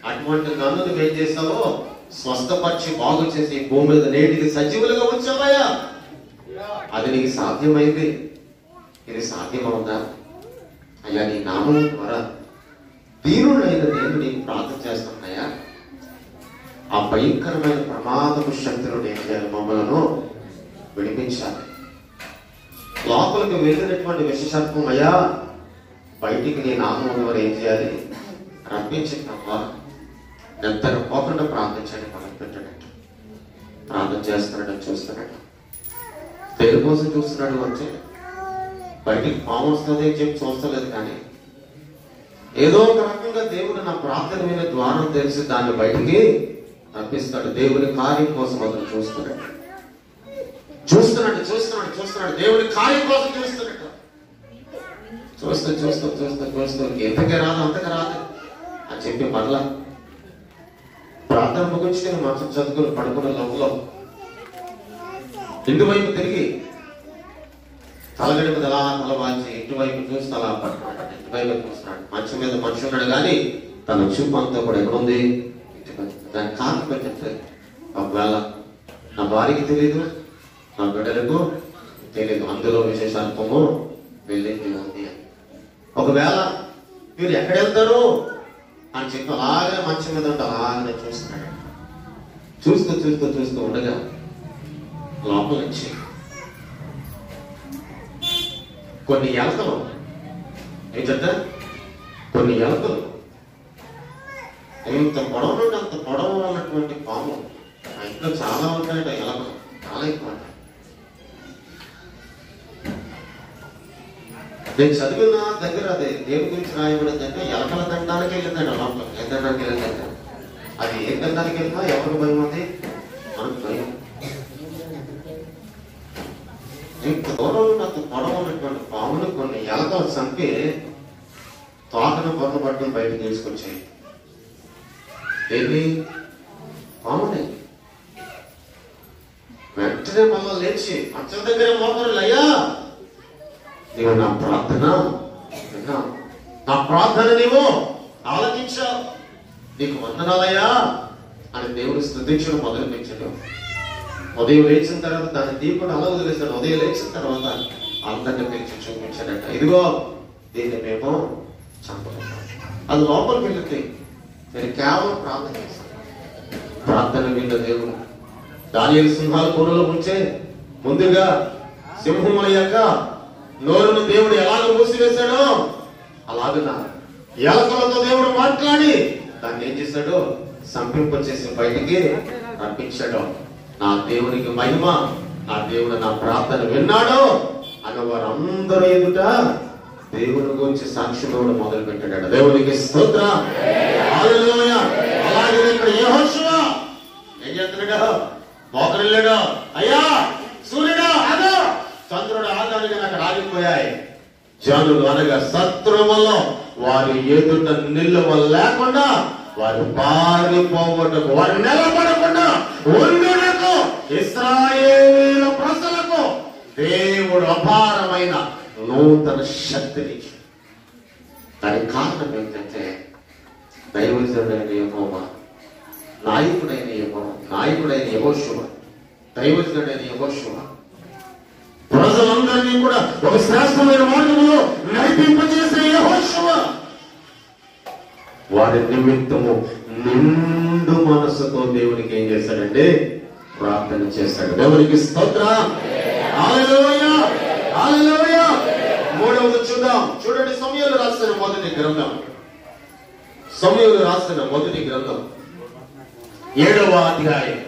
[SPEAKER 2] అటువంటి నన్ను నువ్వేం చేస్తావో స్వస్థపరిచి బాగు చేసి ఈ భూమి మీద నేటికి సజీవులుగా ఉంచావయ్యా. అది నీకు సాధ్యమైంది. ఇది సాధ్యమవుదా అయ్యా? నీ నామం ద్వారా దీనుడైన నేను నీకు ప్రార్థన చేస్తున్నాయా. ఆ భయంకరమైన ప్రమాదపు శక్తులు నేను చేయాలి, మమ్మలను విడిపించాలి. లోపలికి వెళ్ళినటువంటి విశేషత్వం అయ్యా బయటికి నీ నామం ద్వారా ఏం చేయాలి? రప్పించి నిద్ర పోకుండా ప్రార్థించండి. మొదలుపెట్టాడట. ప్రార్థన చేస్తున్నాడని చూస్తున్నాడు. దేని కోసం చూస్తున్నాడు అంటే బయటికి పాము వస్తుంది అని చెప్పి చూస్తలేదు, కానీ ఏదో ఒక రకంగా దేవుడు నా ప్రార్థన మీద ద్వారం తెలిసి దాన్ని బయటికి రప్పిస్తాడు. దేవుని కార్యం కోసం అతను చూస్తున్నాడు. దేవుని కార్యం కోసం చూస్తూ ఎంతకే రాదు అంతగా రాదు అని చెప్పి మరలా ప్రార్థన ముగించుకుని మంచం చదువుకుని పడుకున్న లోపల ఇంటివైపు తిరిగి తలగడి మీద అలా తలవాల్చి ఇంటివైపు చూసి అలా పడుకున్నాడు. ఇంటివైపు చూస్తున్నాడు. మంచం మీద మనిషి ఉన్నాడు, కానీ తన చూపు అంతా కూడా ఎక్కడుంది? దాని కారణం ఏంటంటే ఒకవేళ నా భార్యకి తెలీదు, నా బిడ్డలకు తెలీదు, అందులో విశేషాల్పము వెళ్ళింది ఉంది. ఒకవేళ మీరు ఎక్కడ వెళ్తారు అని చెప్పి అలాగే మంచం మీద ఉంటే అలాగే చూస్తున్నాడు. చూస్తూ చూస్తూ చూస్తూ ఉండగా లోపల నుంచి కొన్ని ఎలకలు, ఏంటంటే కొన్ని ఎలకలు ఇంత పొడవు నుండి అంత పొడవు ఉన్నటువంటి పాము, ఆ ఇంట్లో చాలా ఉంటాయట ఎలకలు, చాలా ఎక్కువ ఉంటాయి. నేను చదివిన దగ్గర అదే దేని గురించి రాయబడిందంటే ఎలకల దండానికి వెళ్ళిందండి లోపల. ఏ దండానికి వెళ్ళిందంటే అది ఏ దండానికి వెళ్ళినా ఎవరికి భయం ఉంది? మనకు భయం. ఇంత దూరం అంత పొడవు ఉన్నటువంటి పామును కొన్ని ఎలకలు చంపి తోటను పొరపట్టుకుని బయటకు తీసుకొచ్చాయి. ఏంటి? పామునే. వెంటనే మళ్ళా లేచి మంచం దగ్గర మోకరులు, అయ్యా నీవు నా ప్రార్థన విన్నా, నా ప్రార్థన నీవు ఆలకించావు, నీకు వందనాలయ్యా అని దేవుడు స్తుతించడం మొదలుపెట్టాడు. ఉదయం లేచిన తర్వాత దాన్ని దీపం అలా వదిలేస్తాడు. ఉదయం లేచిన తర్వాత అందరిని పిలిచి చూపించాడట, ఇదిగో దీన్ని మేము చంపుకుంటాం. అది లోపలికి వెళ్ళింది. నేను కేవలం ప్రార్థన చేస్తాను. ప్రార్థన విన్న దేవుడు దానియేలు సింహాల కూరలో ముంచే ముందుగా సింహముల యొక్క నోరును దేవుడు ఎలాగ మూసివేశాడో అలాగన ఎలకలతో దేవుడు మాట్లాడి దాన్ని ఏం చేశాడు? సంపింపచేసి బయటికి రప్పించాడు. నా దేవునికి మహిమ, నా దేవుడు నా ప్రార్థన విన్నాడు అన్న వారందరూ ఎదుట దేవుని గురించి సాక్షిలోడు మొదలు పెట్టాడు. దేవునికి స్తోత్రం. హల్లెలూయా. అలాగే ఇక్కడ యెహోషువ ఏం చేస్తున్నాడు? మోకరిల్లాడు, అయ్యా సూర్యుడా ఆగు, చంద్రుడు ఆగానికి అక్కడ ఆగిపోయాయి. జనులు అనగా శత్రువుల్లో వారి ఎదుట నిలువ లేకుండా వారు పారిపోవటకు, వారు నిలబడకుండా ఉండుటకు ఇశ్రాయేలీయుల ప్రజలకు దేవుడు అపారమైన నూతన శక్తిని. దానికి కారణం ఏంటంటే దైవజనుడైన యెహోవా, నాయకుడైన యెహోషువ, దైవజనుడైన యెహోషువ ప్రజలందరినీ కూడా ఒక శ్రేష్టమైన మార్గంలో నడిపింపజేసే యెహోషువ వారి నిమిత్తము నిండు మనసుతో దేవునికి ఏం చేశాడంటే ప్రార్థన చేశాడు. దేవునికి స్తోత్రం. హల్లెలూయా, హల్లెలూయా. మూడవది చూద్దాం. చూడండి, సమూయేలు రాసిన మొదటి గ్రంథం, సమూయేలు రాసిన మొదటి గ్రంథం 7వ అధ్యాయం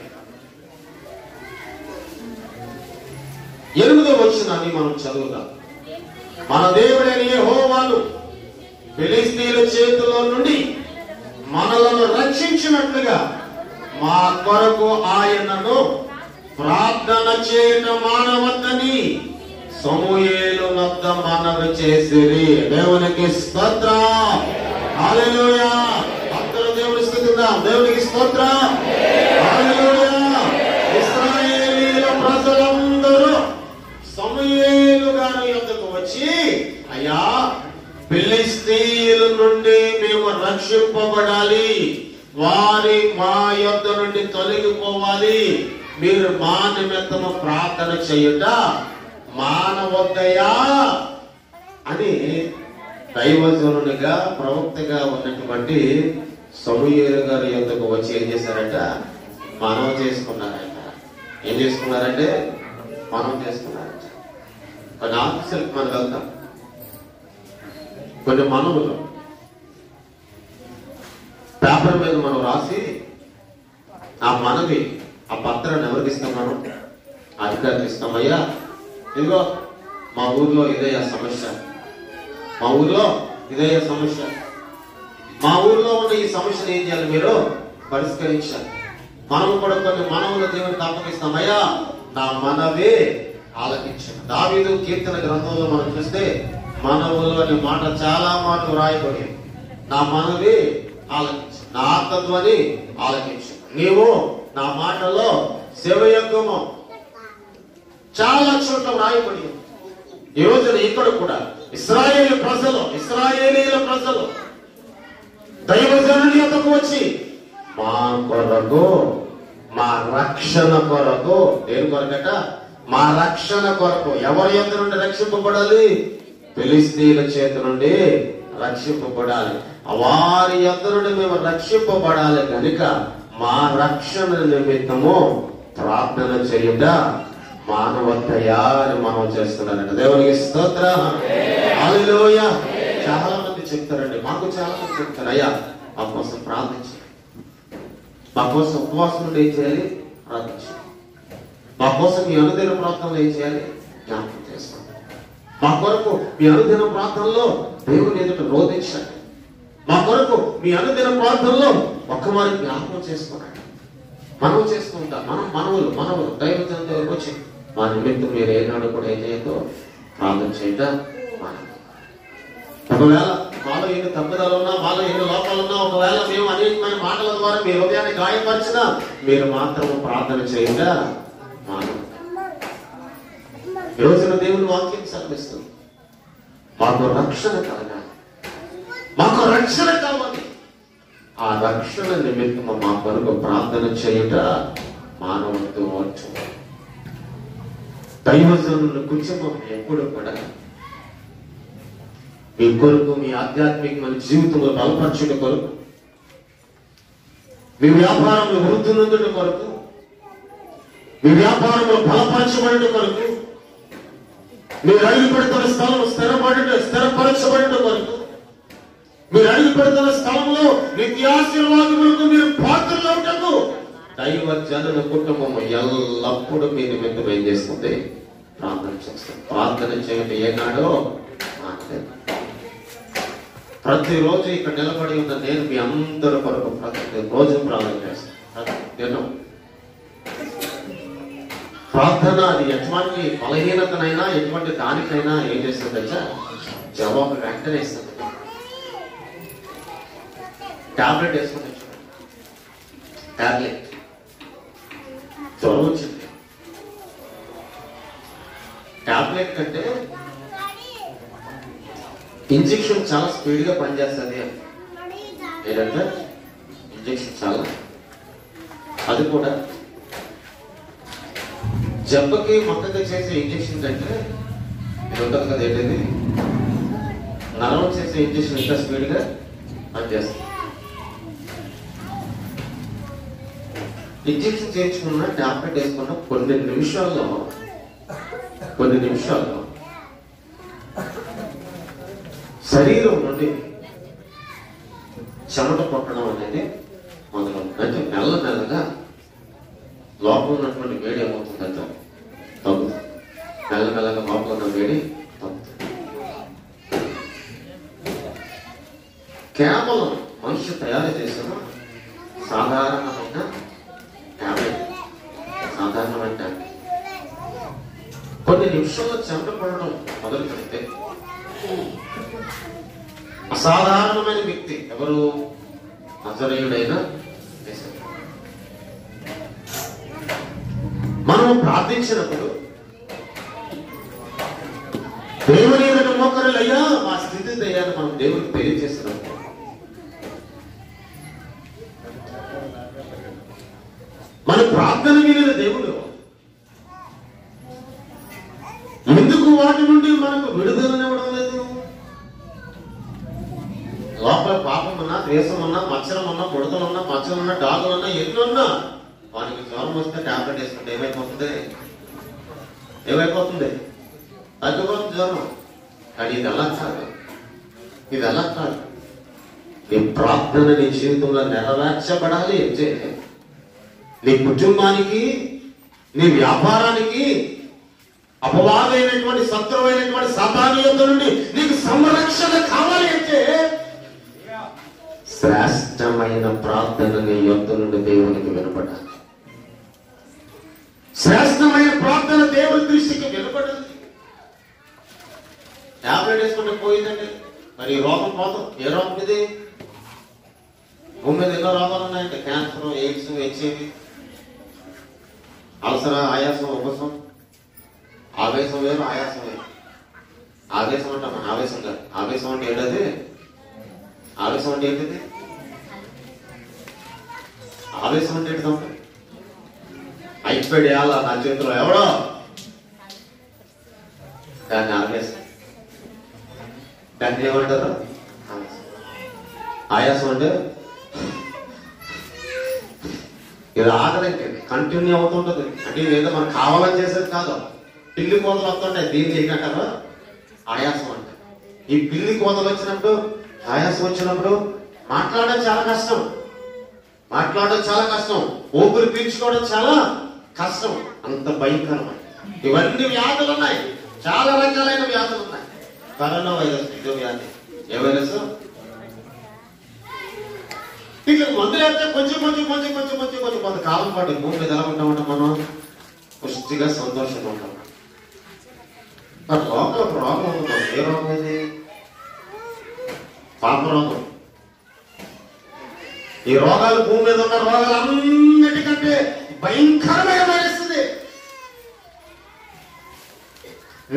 [SPEAKER 2] 8వ వచనాన్ని మనం చదువుదాం. మన దేవుడైన యెహోవాను ఫిలిష్తీయుల చేతిలో నుండి మనలను రక్షించినట్లుగా మా కొరకు ఆయనను ప్రార్థన చేయటం మానవద్దని సమూయేలు వద్ద మనవి చేసిరి. దేవునికి స్తోత్రం. హల్లెలూయా. అందరూ దేవుని స్తుతిద్దాం. దేవునికి స్తోత్రం. హల్లెలూయా. ఇశ్రాయేలీయుల ప్రజలందరూ సమూయేలు గారి యొద్దకు వచ్చి, అయ్యా ఫిలిష్తీయుల నుండి మేము రక్షింపబడాలి, వారి మా యొద్ద నుండి తొలగిపోవాలి, మీరు మా నిమిత్తము ప్రార్థన చేయుట మానవద్దయా అని దైవజనునిగా ప్రవక్తగా ఉన్నటువంటి సమూయేలు గారి యొద్దకు వచ్చి ఏం చేశారంట? మనవి చేసుకున్నారంట. ఏం చేసుకున్నారంటే మనవి చేసుకున్నారంట. కొన్ని ఆఫీసులకు మనం వెళ్తాం, కొన్ని మనవులు పేపర్ మీద మనం రాసి ఆ మనవి, ఆ పత్రాన్ని ఎవరికి ఇస్తున్నాను? అధికారికి ఇస్తామయ్యా, ఇదిగో మా ఊర్లో ఇదే సమస్య, మా ఊర్లో ఇదే సమస్య, మా ఊర్లో ఉన్న ఈ సమస్యను ఏం చేయాలి, మీరు పరిష్కరించాలి. మనం కూడా కొన్ని మనవుల దేవునికి అప్పగిస్తామయ్యా, నా మనవి ఆలకించాను. దావీదు కీర్తన గ్రంథంలో మనం చూస్తే మనవులు అనే మాట చాలా మాటలు రాయబడి, నా మనవి ఆలకించు, నా ఆత్మధ్వని ఆలకించు, నీవు నా మాటలో సెవయొక్కము, చాలా చోట్ల రాయబడి. ఈ రోజున ఇక్కడ కూడా ఇశ్రాయేలు ప్రజలు, ఇశ్రాయేలీయుల ప్రజలు దైవజనుని యొద్దకు వచ్చి మా కొరకు మా రక్షణ కొరకు. దేని కొరకట? మా రక్షణ కొరకు. ఎవరి యొద్ద నుండి రక్షింపబడాలి? ఫిలిష్తీయుల చేతి నుండి రక్షింపబడాలి. వారి యొద్ద నుండి మేము రక్షింపబడాలి కనుక మా రక్షణ నిమిత్తము ప్రార్థన చేయుట మానవతయా అని మనం చేస్తున్నారంట. దేవునికి స్తోత్రం. హల్లెలూయా. చాలా మంది చెప్తారండి, మాకు చాలా మంది చెప్తారు, అయ్యా మా కోసం ప్రార్థించాలి, మా కోసం ఉపవాసం నుండి ఏం చేయాలి? ప్రార్థించాలి. మా కోసం మీ అనుదిన ప్రార్థనలు ఏం చేయాలి? జ్ఞాపకం చేసుకోండి. మా కొరకు మీ అనుదిన ప్రార్థనలో దేవుని ఎదుట రోధించండి. మా కొరకు మీ అనుదిన ప్రార్థనలో ఒక్కమారి జ్ఞాపకం చేసుకోనండి. మనం చేసుకుంటాం. మనవులు దైవజనం దగ్గరకు వచ్చి మా నిమిత్తం మీరు ఏనాడు కూడా ఏం చేయతో ప్రార్థన చేయటం. ఒకవేళ మాలో ఎన్ని తప్పుదలు ఉన్నా, మాలో ఎన్ని లోపాలు ఉన్నా, ఒకవేళ మేము అనేకమైన మాటల ద్వారా మీ హృదయాన్ని గాయపరిచినా మీరు మాత్రం ప్రార్థన చేయగా మానవ. ఈ రోజున దేవుని వాక్యం సెలవిస్తుంది, మాకు రక్షణ కలగాలి, మాకు రక్షణ కావాలి. ఆ రక్షణ నిమిత్తం మా కొరకు ప్రార్థన చేయుట మానవుడితో వచ్చు. దైవజనుల కుటుంబం ఎప్పుడు కూడా మీ కొరకు, మీ ఆధ్యాత్మికమైన జీవితంలో బలపరచుట కొరకు, మీ వ్యాపారంలో వృద్ధి నొందుట కొరకు, మీ వ్యాపారంలో బలపరచబడుట కొరకు, మీరు అడుగు పెడుతున్న స్థలం స్థిరపరచబడుట కొరకు, మీరు అడుగు పెడుతున్న స్థలంలో నిత్యాశీర్వాదములకు మీరు పాత్రలు ఉండకు దైవ జనుల కుటుంబం ఎల్లప్పుడూ మీ నిమిత్తం ఏం చేస్తుంది? ప్రార్థన చేస్తుంది. ప్రార్థన చేయండి. ఏనాడో ప్రతిరోజు ఇక్కడ నిలబడి ఉన్న నేను మీ అందరి కొరకు ప్రతిరోజు ప్రార్థన చేస్తాను. ప్రార్థన అది ఎటువంటి బలహీనతనైనా ఎటువంటి దానికైనా ఏం చేస్తుందంటే జవాబు వెంటనే ఇస్తుంది. టాబ్లెట్ వేసుకుని టాబ్లెట్ జ్వరం వచ్చింది, టాబ్లెట్ కంటే ఇంజెక్షన్ చాలా స్పీడ్ గా పనిచేస్తుంది. ఏంటంటే ఇంజెక్షన్ చాలా, అది కూడా జబ్బకి మొక్కగా చేసే ఇంజెక్షన్ కంటే ఇది ఉంటుంది కదా, ఏంటది నరం చేసే ఇంజెక్షన్ ఇంకా స్పీడ్ గా పనిచేస్తుంది. ఇంజెక్షన్ చేయించుకున్న టాబ్లెట్ వేసుకున్న కొన్ని నిమిషాల్లో శరీరం నుండి చెమట పట్టడం అనేది మొదలవుతుంది. అంటే మెల్లమెల్లగా లోపల ఉన్నటువంటి వేడి ఏమవుతుందంటే తగ్గుతుంది. మెల్లమెల్లగా లోపల ఉన్న వేడి తగ్గుతుంది. కేవలం మనిషి తయారు చేసిన సాధారణమైన టాబ్లెట్, సాధారణమైన టాబ్లెట్ కొన్ని నిమిషాల్లో చెమట పడడం మొదలు పెడితే అసాధారణమైన వ్యక్తి ఎవరు? నజరేయుడైన యేసు. మనం ప్రార్థించినప్పుడు దేవుని ఎదుట మోకరులయ్యా మా స్థితి దయ్యాన్ని మనం దేవునికి తెలియజేస్తున్నాం. మన ప్రార్థన వినిన దేవుడు ఎందుకు వాటి నుండి మనకు విడుదలనివ్వడం లేదు? లోపల పాపం ఉన్నా, ద్వేషం ఉన్నా, మచ్చరం ఉన్నా, బుడతలు ఉన్నా, మచ్చలు ఉన్నా, డాగులు ఉన్నా, ఎన్ని ఉన్నా వానికి జ్వరం వస్తే టాబ్లెట్ వేసుకుంటే ఏమైపోతుంది? తగ్గిపోతుంది జ్వరం. కానీ ఇది అలా కాదు. నీ ప్రార్థన నీ జీవితంలో నెరవేర్చబడాలి అంటే నీ కుటుంబానికి, నీ వ్యాపారానికి అపవాదైనటువంటి శత్రువైనటువంటి సాతాను యొద్ద నుండి నీకు సంరక్షణ కావాలి అంటే శ్రేష్టమైన ప్రార్థన నీ యొద్ద నుండి దేవునికి వినపడాలి. శ్రేష్టమైన ప్రార్థన దేవుని దృష్టికి వినపడాలి. టాబ్లెట్ వేసుకుంటే పోయిందండి, మరి ఈ రోగం పోతాం. ఏ రోగం ఇది? భూమి మీద ఎన్నో రోగాలు ఉన్నాయంటే క్యాన్సర్, ఎయిడ్స్, హెచ్ఐవి, అల్సర, ఆయాసం, ఉపసం. ఆవేశం వేరు, ఆయాసం వేరు. ఆవేశం అంటాం, ఆవేశం కాదు. ఆవేశం అంటే ఏంటది? ఆవేశం అంటే ఏంటిది? ఆవేశం అంటే ఏంటి? ఐప్యాడ్ వేయాలా నా చేతిలో ఎవడో దాన్ని ఆగేస్తా. దాన్ని ఏమంటారు? ఆయాసం అంటే ఇది ఆగదండి, కంటిన్యూ అవుతుంటది. అంటే ఏదో మనకు కావాలని చేసేది కాదు. పిల్లి కోతలు వస్తుంటాయి, దీన్ని ఏంటంటారు? ఆయాసం అంటే. ఈ పిల్లి కోతలు వచ్చినప్పుడు, ఆయాసం వచ్చినప్పుడు మాట్లాడడం చాలా కష్టం, మాట్లాడడం చాలా కష్టం, ఊపిరి పీల్చుకోవడం చాలా కష్టం. అంత భయంకరమైన ఇవన్నీ వ్యాధులు ఉన్నాయి, చాలా రకాలైన వ్యాధులు ఉన్నాయి. కరోనా వైరస్ ఇదో వ్యాధి. ఏ వైరస్? ఇట్లా మందులు అయితే కొంతకాలం పాటు భూమి మీద ఎలా ఉంటామంటే మనం పుష్టిగా సంతోషంగా ఉంటాం. మరి లోపల ఒక రోగం ఉంటుంది. ఏ రోగం ఇది? పాప రోగం. ఈ రోగాలు భూమి మీద ఉన్న రోగాలు అన్నిటికంటే భయంకరమైన వైరస్ ఇది.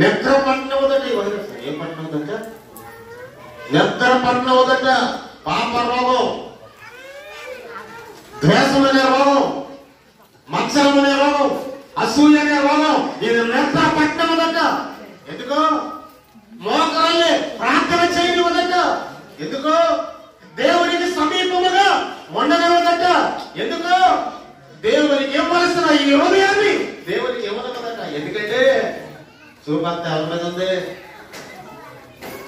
[SPEAKER 2] నెత్ర పట్టిన వదట ఈ వైరస్. ఏం పట్టిన వదట? నెత్ర పట్టిన వదట. పాప రోగం, ద్వేషం అనే రోగం, మత్సరం అనే రోగం, అసూయ అనే రోగం. ఇది నెత్ర పట్టిన వదట. ఎందుకో? మోకాళ్ళే ప్రార్థన చేయని వదట. ఎందుకో? దేవునికి సమీపముగా ఉండగలదట. ఎందుకో? దేవునికి ఇవ్వాల్సిన ఈ హృదయాన్ని దేవునికి ఇవ్వగలదట. ఎందుకంటే చూపంత ఎవరి మీద ఉంది?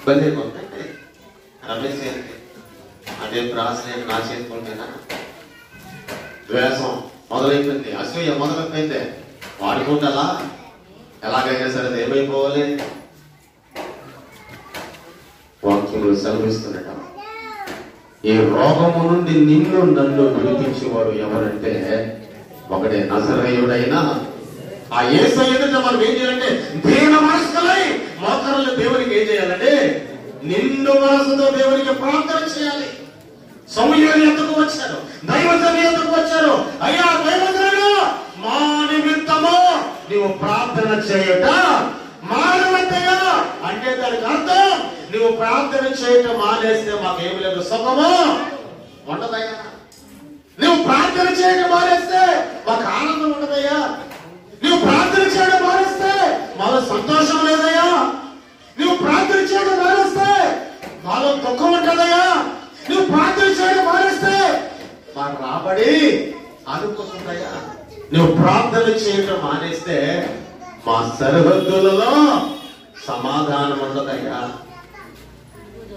[SPEAKER 2] బందీ కొందండి రమేష్ గారికి. అదే ప్రాసన నా చేసుకుంటేనా? ద్వేషం మొదలైపోయింది, అసూయ మొదలైపోయింది. వాడుకుంటా ఎలాగైనా సరే ఏమైపోవాలి? వాక్యములు సెలవిస్తున్నట. ఈ రోగము నుండి నిన్ను నన్ను విడిపించేవాడు ఎవరంటే ఒకడే, నజరేయుడైన ఆ యేసయ్య ఎదుట మనం ఏం చేయాలంటే దీన మనస్కులై మోకరులు దేవునికి ఏం చేయాలంటే నిండు మనసుతో దేవునికి ప్రార్థన చేయాలి. సమూయేలు ఎందుకు వచ్చారు? దైవజనులు ఎందుకు వచ్చారు? అయ్యా దైవజనులు, మా నిమిత్తము నీవు ప్రార్థన చేయట మానవతయా అంటే దానికి అర్థం నువ్వు ప్రార్థన చేయటం మానేస్తే మాకేమి లేదు, సుఖము ఉండదయ్యా. నువ్వు ప్రార్థన చేయడం మానేస్తే మాకు ఆనందం ఉండదయ్యా. నువ్వు ప్రార్థన చేయడం మానేస్తే మాలో సంతోషం లేదయ్యా. నువ్వు ప్రార్థన చేయడం మానేస్తే మాలో దుఃఖం ఉంటుందయ్యా. నువ్వు ప్రార్థన చేయడం మానేస్తే మాకు రాబడి అనుకుంటుందయ్యా. నువ్వు ప్రార్థన చేయడం మానేస్తే మా సరిహద్దులలో సమాధానం ఉండదయ్యా.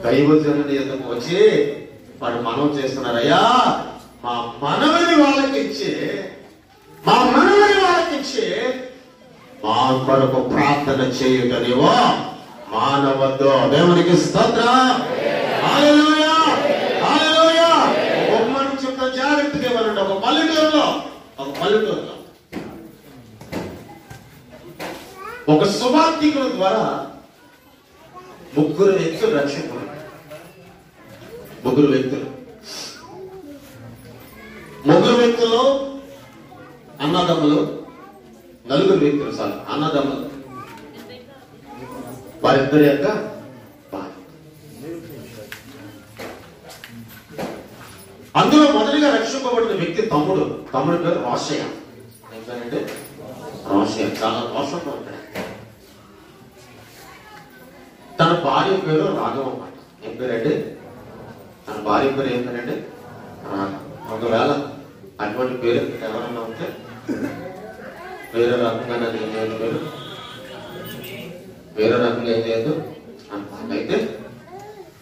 [SPEAKER 2] దైవజనుని ఎందుకు వచ్చి వాడు మనం చేస్తున్నారయ్యా, మా మనవని వాళ్ళకిచ్చి మా కొరకు ప్రార్థన చేయుట నీవో మానవద్దు. దేవునికి స్తోత్రం. హల్లెలూయా, హల్లెలూయా. ఒక మాట చెప్తా, జాగ్రత్తగా ఇవ్వాలండి. ఒక పల్లెటూరులో ఒక సువార్థికుల ద్వారా ముగ్గురు వ్యక్తులు రక్షకులు. ముగ్గురు వ్యక్తులు అన్నదమ్ములు. నలుగురు వ్యక్తులు అన్నదమ్ములు. వారిద్దరి యొక్క భార్య. అందులో మొదటిగా రక్షింపబడిన వ్యక్తి తమ్ముడు. తమ్ముడి పేరు రోషయ్య. ఏంటంటే రోషయ్య చాలా రోషంగా ఉంటాడు. తన భార్య పేరు రాఘవ అన్నమాట. ఏం పేరండి? తన భార్య పేరు ఏం పేరండి? రాఘవ. ఒకవేళ అటువంటి పేరు ఎవరన్నా ఉంటే వేరే రకంగా నన్ను ఏం చేయదు, పేరు వేరే రకంగా ఏం చేయదు అంత. అయితే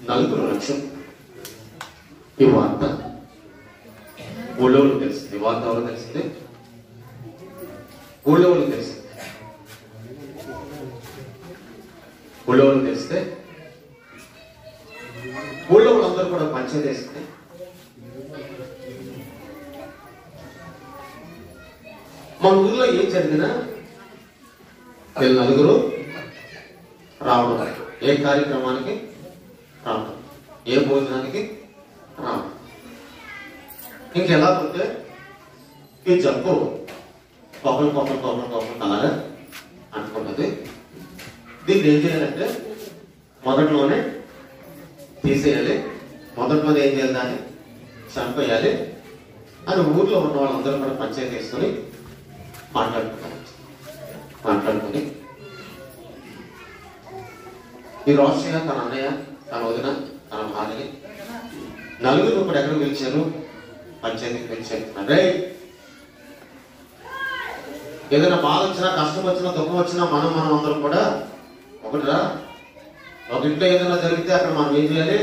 [SPEAKER 2] నలుగురు లక్ష్యం. ఈ వార్త ఊళ్ళో తెలిసింది. ఈ వార్త ఎవరు తెలిసింది? ఊళ్ళో తెలిసింది. ఊళ్ళో తెలిస్తే ఊళ్ళో వాళ్ళందరూ కూడా పంచాయతీ వేసింది. మన ఊళ్ళో ఏం జరిగినా వీళ్ళు నలుగురు రావడం, ఏ కార్యక్రమానికి రావడం, ఏ భోజనానికి రావడం. ఇంకెలా పోతే ఈ జబ్బు కోపం అలాగా అనుకున్నది. దీన్ని ఏం చేయాలంటే మొదట్లోనే తీసేయాలి, మొదట్లోనే ఏం చేయాలి, దాన్ని చంపేయాలి అని ఊర్లో ఉన్న వాళ్ళందరూ కూడా పంచాయతీ వేసుకుని
[SPEAKER 1] మాట్లాడుకుని ఈ రోషయ్య, తన అన్నయ్య, తన వదిన, తన భార్యని నలుగురు ఇప్పుడు ఎక్కడ పిలిచారు? పంచాయతీకి పిలిచారు. అదే ఏదైనా బాధ వచ్చినా, కష్టం వచ్చినా, దుఃఖం వచ్చినా మనం అందరం కూడా ఒకటిరా, ఒక ఇంట్లో ఏదైనా జరిగితే అక్కడ మనం ఏం చేయాలి?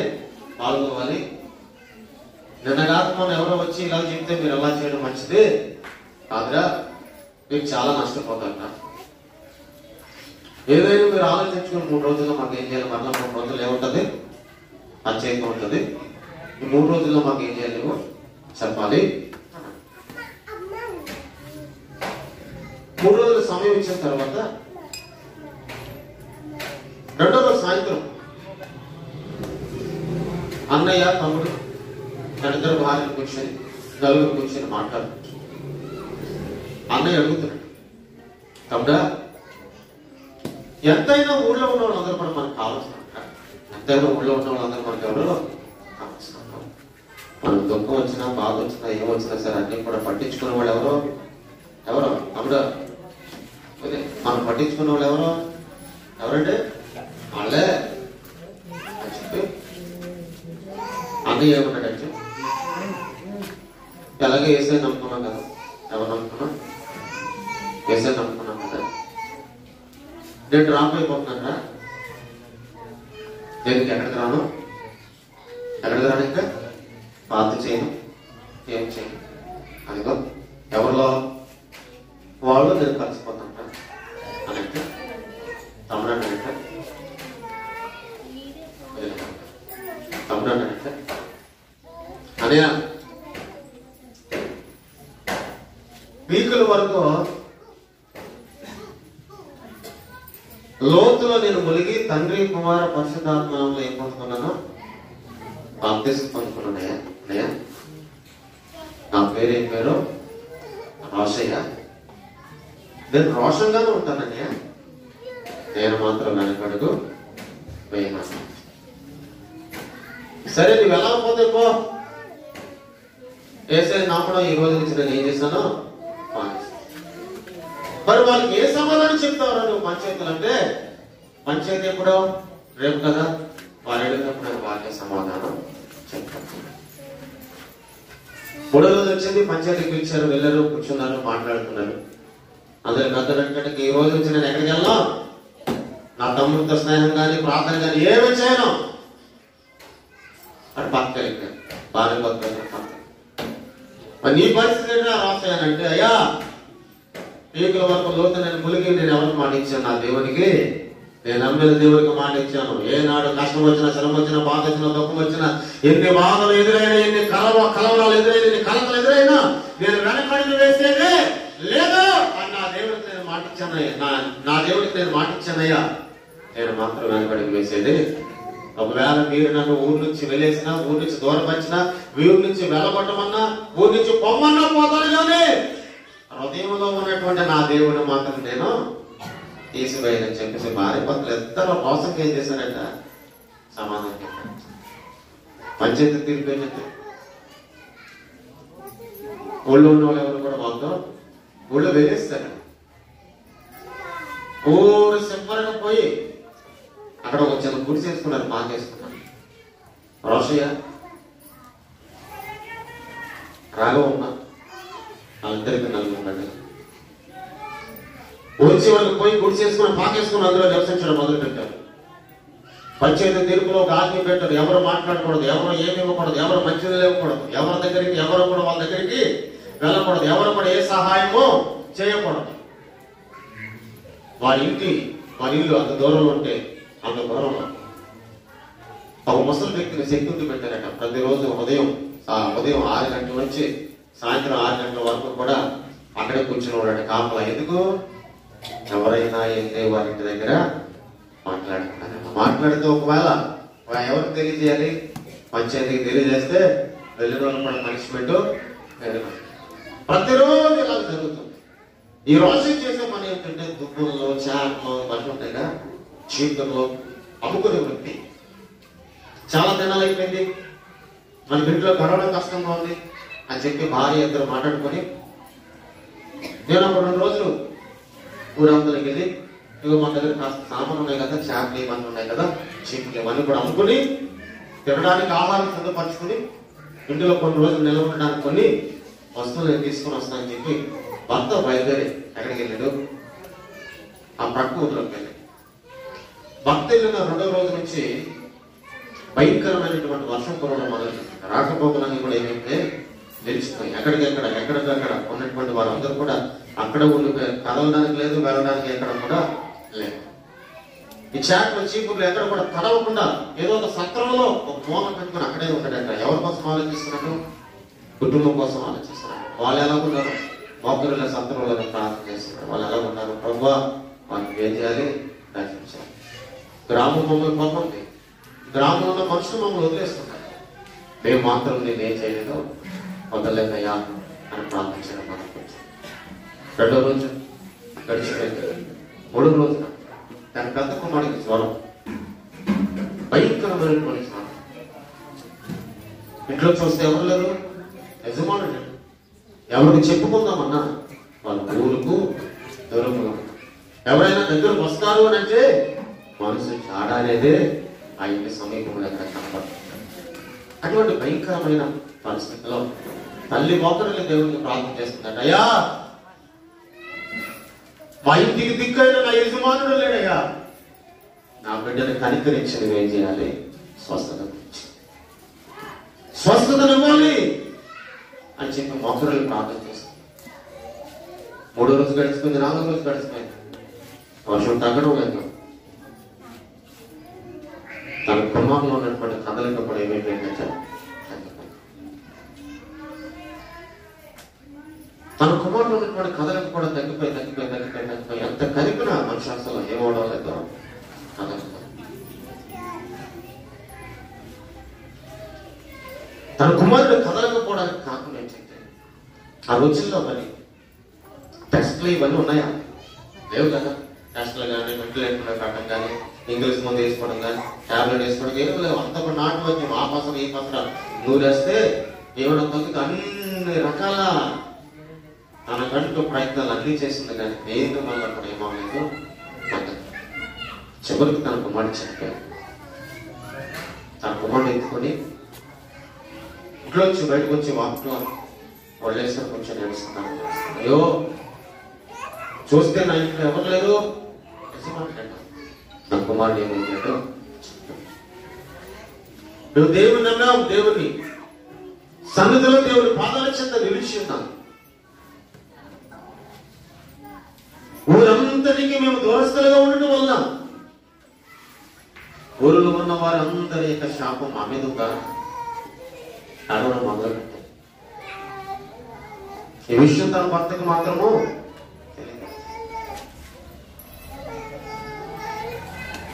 [SPEAKER 1] పాల్గొవాలి. నిన్నగాక మనం ఎవరో వచ్చి ఇలా చెప్తే మీరు ఎలా చేయడం మంచిది కాదురా, మీరు చాలా నష్టపోతారా. ఏదైనా మీరు ఆలోచించుకుని 3 రోజుల్లో మాకు ఏం చేయాలి? మరలా 3 రోజులు ఏముంటది? పంచాయతీ ఉంటుంది. ఈ 3 రోజుల్లో మాకు ఏం చేయాలి? చెప్పాలి. 3 రోజుల సమయం ఇచ్చిన తర్వాత రెండో రోజు సాయంత్రం అన్నయ్య, తమ్ముడు, తన ఇద్దరు భార్యలు కూర్చొని, నలుగురు కూర్చొని మాట్లాడుకుంటారు. అన్నయ్య అడుగుతున్నాడు, తమ్ముడా, ఎంతైనా ఊళ్ళో ఉన్న వాళ్ళందరూ కూడా మనకు కావాల్సిన, ఎంతైనా ఊళ్ళో ఉన్న వాళ్ళందరూ మనకు ఎవరు కావాల్సిన, మనకు దుఃఖం వచ్చినా, బాధ వచ్చినా, ఏమొచ్చినా సరే అన్ని కూడా పట్టించుకునే వాళ్ళు ఎవరో తమ్ముడా, మనం పట్టించుకునే వాళ్ళు ఎవరంటే వాళ్ళే అని చెప్పి అన్నయ్య ఏమన్నాడంటే, ఎలాగే ఏసై నమ్ముకున్నాం కదా, ఎవరు నమ్ముకున్నాం? ఏసై నమ్ముకున్నాం కదా. నేను డ్రాప్ అయిపోతున్నారా? నేను ఎక్కడికి రాను ఇంకా పాత చేయను, ఏం చేయను. అదిగో ఎవరిలో వాళ్ళు నేను కలిసిపోతాను అనంటే తమ్ముడు అన్నాడంటే అనయ్య, పీకుల వరకు లోతులో నేను మునిగి తండ్రి, కుమార, పరిశుద్ధాత్మలో ఏం పొందుకున్నాను? బాప్తిసం పొందుకున్నానయ్యా. అన్నయ్య, నా పేరు ఏం పేరు? రోషయ్య. నేను రోషంగానే ఉంటానన్నయ్య, నేను మాత్రం వెనకడుగు వేయను. సరే, నువ్వు ఎలా పోతే పో, ఏసై నాపడం ఈ రోజు నుంచి నేను ఏం చేశాను? మరి వాళ్ళకి ఏ సమాధానం చెప్తావరా నువ్వు? పంచాయతీలు అంటే పంచాయతీ ఎప్పుడో రేపు కదా, వాళ్ళు అడిగినప్పుడు వాళ్ళకే సమాధానం చెప్తాను. 3వ రోజు వచ్చింది, పంచాయతీకి పిలిచారు, వెళ్ళారు, కూర్చున్నారు, మాట్లాడుతున్నారు. అందరికి అర్థం ఈ రోజు నుంచి నేను ఎక్కడికి వెళ్ళా, నా తమ్ముడితో స్నేహం కానీ, ప్రార్థన కానీ ఏమి చేయను అని పక్కకి వెళ్ళిపోయాను. భార్య పక్కన మరి నీ పరిస్థితి ఏంటో రాసాయనంటే, అయ్యా, పీకుల వరకు లోతు నేను ములిగి నేను ఎవరికి మాట ఇచ్చాను? నా దేవునికి, నేను నమ్మిన దేవుడికి మాట ఇచ్చాను. ఏనాడు కష్టం వచ్చినా, శ్రమ వచ్చినా, బాధ వచ్చినా, దుఃఖం వచ్చినా, ఎన్ని బాధలు ఎదురైనా, ఎన్ని కలవరాలు ఎదురైనా, ఎన్ని కలతలు ఎదురైనా నేను వెనకడుగు వేసేదే లేదు అని నా దేవుడికి నేను మాట ఇచ్చానయ్యా. నా దేవుడికి నేను మాట ఇచ్చానయ్యా, నేను మాత్రం వెనకడుగు వేసేది. ఒకవేళ మీరు నన్ను ఊరి నుంచి వెళ్ళేసినా, ఊరి నుంచి దూరపరిచినా, ఊరి నుంచి వెళ్ళగొట్టమన్నా, ఊరి నుంచి పొమ్మన్నా పోతాను, కానీ హృదయంలో ఉన్నటువంటి నా దేవుడు మాత్రం నేను తీసివేయని చెప్పేసి భార్య భర్తలు ఇద్దరు మోసంకి ఏం చేశారంట? సమాధానం చెప్పారు. పంచాయతీ తీర్పు ఏం చెప్తారు? ఊళ్ళో ఉన్న వాళ్ళు ఎవరు కూడా మాతో ఊళ్ళో వెళ్ళేస్తారు. ఊరు సింపరగా పోయి అక్కడ ఒక చిన్న గుడి చేసుకున్నారు, పాకేసుకున్నారు. రోషయ్య, రాఘవమ్మ, వాళ్ళిద్దరికి నలుగురు వచ్చి వాళ్ళకి పోయి గుడి చేసుకుని పాకేసుకుని అందులో నివసించడం మొదలు పెట్టారు. పంచాయతీ తీర్పులో ఒక ఆజ్ఞ పెట్టారు, ఎవరు మాట్లాడకూడదు, ఎవరు ఏమి ఇవ్వకూడదు, ఎవరు మంచిది లేవకూడదు, ఎవరి దగ్గరికి ఎవరు కూడా వాళ్ళ దగ్గరికి వెళ్ళకూడదు, ఎవరు కూడా ఏ సహాయము చేయకూడదు. వారి ఇల్లు అంత దూరంలో ఉంటే అంత దూరంలో ఒక ముసలి వ్యక్తిని శక్తి పెట్టారట. ప్రతిరోజు ఉదయం 6 గంటల నుంచి సాయంత్రం 6 గంటల వరకు కూడా అక్కడే కూర్చుని ఉన్నాడు కాపలా. ఎందుకు? ఎవరైనా వెళ్ళే వారి ఇంటి దగ్గర మాట్లాడితే ఒకవేళ ఎవరికి తెలియజేయాలి? పంచాయతీకి తెలియజేస్తే వెళ్ళిన వాళ్ళు కూడా పనిష్మెంట్. ప్రతిరోజు ఇలా జరుగుతుంది. ఈ రోజు చేసే పని ఏంటంటే దుబ్బుల్లో, చాట్లో, బట్టలు ఉంటాయిగా, చీపుల్లో అమ్ముకునే వృత్తి. చాలా దినాలు అయిపోయింది, మన ఇంట్లో గడవడం కష్టంగా ఉంది అని చెప్పి భార్య ఇద్దరు మాట్లాడుకొని
[SPEAKER 2] నేను ఒక 2 రోజులు ఊరందరికి వెళ్ళి ఇవి మన దగ్గర కాస్త సామాన్లు ఉన్నాయి కదా, చేపలు ఇవన్నీ ఉన్నాయి కదా, చీపులు ఇవన్నీ కూడా అమ్ముకుని తినడానికి ఆహారం సిద్ధపరచుకుని ఇంటిలో కొన్ని రోజులు నిలబడడానికి కొన్ని వస్తువులు నేను తీసుకొని వస్తానని చెప్పి భర్త బయలుదేరి ఎక్కడికి వెళ్ళాడు? ఆ ప్రక్క ఊర్లోకి వెళ్ళి భర్త వెళ్ళిన 2వ రోజు నుంచి భయంకరమైనటువంటి వర్షం కురవడం మొదలు. రాకపోకలన్నీ కూడా ఏమైతే నిలిచిపోయి ఎక్కడికక్కడ ఉన్నటువంటి వారందరూ కూడా అక్కడ ఉండిపోయారు. కదలడానికి లేదు, వెళ్ళడానికి ఎక్కడ కూడా లేదు. ఈ చేపలు చీపులు ఎక్కడ కూడా కదలకుండా ఏదో ఒక సత్రంలో ఒక మూల పెట్టుకుని అక్కడే ఉంటాడట. ఎవరి కోసం ఆలోచిస్తున్నాడు? కుటుంబం కోసం ఆలోచిస్తున్నాడు. వాళ్ళు ఎలా ఉన్నారు? మొక్కరుల సత్రంలో ప్రార్థన చేస్తున్నారు. వాళ్ళు ఎలా ఉన్నారు? ప్రభువా వాళ్ళకి ఏం చేయాలి? రక్షించాలి. గ్రామం మమ్మల్ని పంపండి, గ్రామంలో మనుషులు మమ్మల్ని వదిలేస్తున్నారు, మేము మాత్రం నేను ఏం చేయలేదో వదలలేదయ్యా అని ప్రార్థించడం మనకు. 2వ రోజు గడిచిపోయింది. 3వ రోజున తన పెద్ద కుమారుడికి జ్వరం, భయంకరమైనటువంటి జ్వరం. ఇంట్లో చూస్తే ఎవరు లేరు, యజమానుడు లేడు. ఎవరికి చెప్పుకుందామన్నా వాళ్ళ ఊరుకు దూరంగా. ఎవరైనా దగ్గరకు వస్తారు అని అంటే మనసు చాడ అనేదే ఆ ఇంటి సమీపంలో ఎక్కడ కనపడుతుంది. అటువంటి భయంకరమైన పరిస్థితిలో తల్లి మోకరిల్లి దేవుడికి ప్రార్థన చేస్తుందట. అయ్యా, మా ఇంటికి దిక్కైన నా యజమానుడు లేడయ్యా, నా బిడ్డను కనికరించి నువ్వేం చేయాలి? స్వస్థతనివ్వాలి అని చెప్పి మోకరిల్లి ప్రార్థన చేస్తుంది. 3వ రోజు గడిచిపోయింది, 4వ రోజు గడిచిపోయింది. వర్షం తగ్గడం లేదు. తన కుటుంబంలో ఉన్నటువంటి కదలిక కూడా ఏమైపోయిందంటే తన కుమారులో ఉన్నటువంటి కథలకు కూడా తగ్గిపోయి ఎంత కలిపిన మనిషి అసలు ఏమవడం లేదో తన కుమారుడు కదలకపోవడానికి కాకుండా ఏంటంటే ఆ రోజుల్లో మరి టెస్ట్లు ఇవన్నీ ఉన్నాయా? లేవు కదా. టెస్ట్లు కానీ, వెంటిలేటర్ కట్టడం కానీ, ఇంగ్లీష్ మందు వేసుకోవడం కానీ, టాబ్లెట్ వేసుకోవడం ఏమి లేవు. అంత నాటు వైద్యం, ఆ పసర ఈ పసర నూరేస్తే ఏమైనా తగ్గుతుంది. అన్ని రకాల తన కంటూ ప్రయత్నాలు అన్నీ చేసింది కానీ దేని వల్ల కూడా ఏమవలేదు. చివరికి తన కుమారుడు చనిపోయాడు. తన కుమారుడు ఎత్తుకొని ఇంట్లో వచ్చి బయటకు వచ్చి వాటిలో వదిలేసుకొని కొంచెం నేర్చుకున్నాను. అయ్యో, చూస్తే నా ఇంట్లో ఎవరు లేరు, నా కుమారుడు ఏమైందో. నువ్వు దేవుని నమ్మావు, దేవుని సన్నిధిలో దేవుని పాదాల చెంత నిలిచి ఉన్నాను. ఊరంతటికి మేము దూరస్తులుగా ఉండటం వల్ల ఊరిలో ఉన్న వారందరి యొక్క శాపం మా మీద అడవడం మొదలుపెట్టారు. ఈ విషయం తన భర్తకు మాత్రము తెలియదు.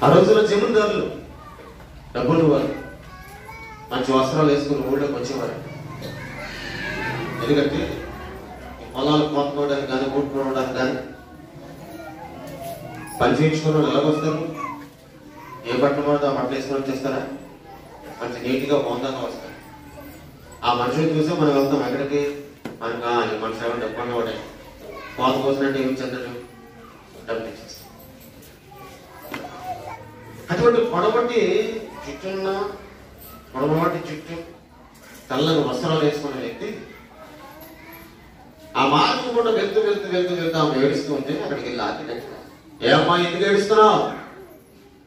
[SPEAKER 2] ఆ రోజున జమీందారులు డబ్బులు వారు మంచి వస్త్రాలు వేసుకుని ఊళ్ళోకి వచ్చేవారు. ఎందుకంటే పొలాలు కోసుకోవడానికి కానీ, కూట్టుకోవడానికి కానీ పని చేయించుకున్న ఎలాగొస్తారు? ఏ బట్టలు పడితే ఆ బట్టలు వేసుకొని వచ్చేస్తారా? మంచి నీట్గా బాగుందాక వస్తారు. ఆ మనుషులు చూసే మనం వెళ్తాం ఎక్కడికి? మనకు ఈ మనిషి ఏమన్నా డబ్బు కూడా కోత కోసినట్టు ఏమి చెందడు, డబ్బులు ఇచ్చేస్తాం. అటువంటి పొడబట్టి చుట్టూ తెల్లని వస్త్రాలు వేసుకునే వ్యక్తి ఆ మార్గం కూడా వెళ్తూ ఆమె ఏడుస్తూ ఉంటే అక్కడికి వెళ్ళి ఆకినట్టు, ఏ అమ్మాయి ఎందుకు ఏడుస్తున్నావు?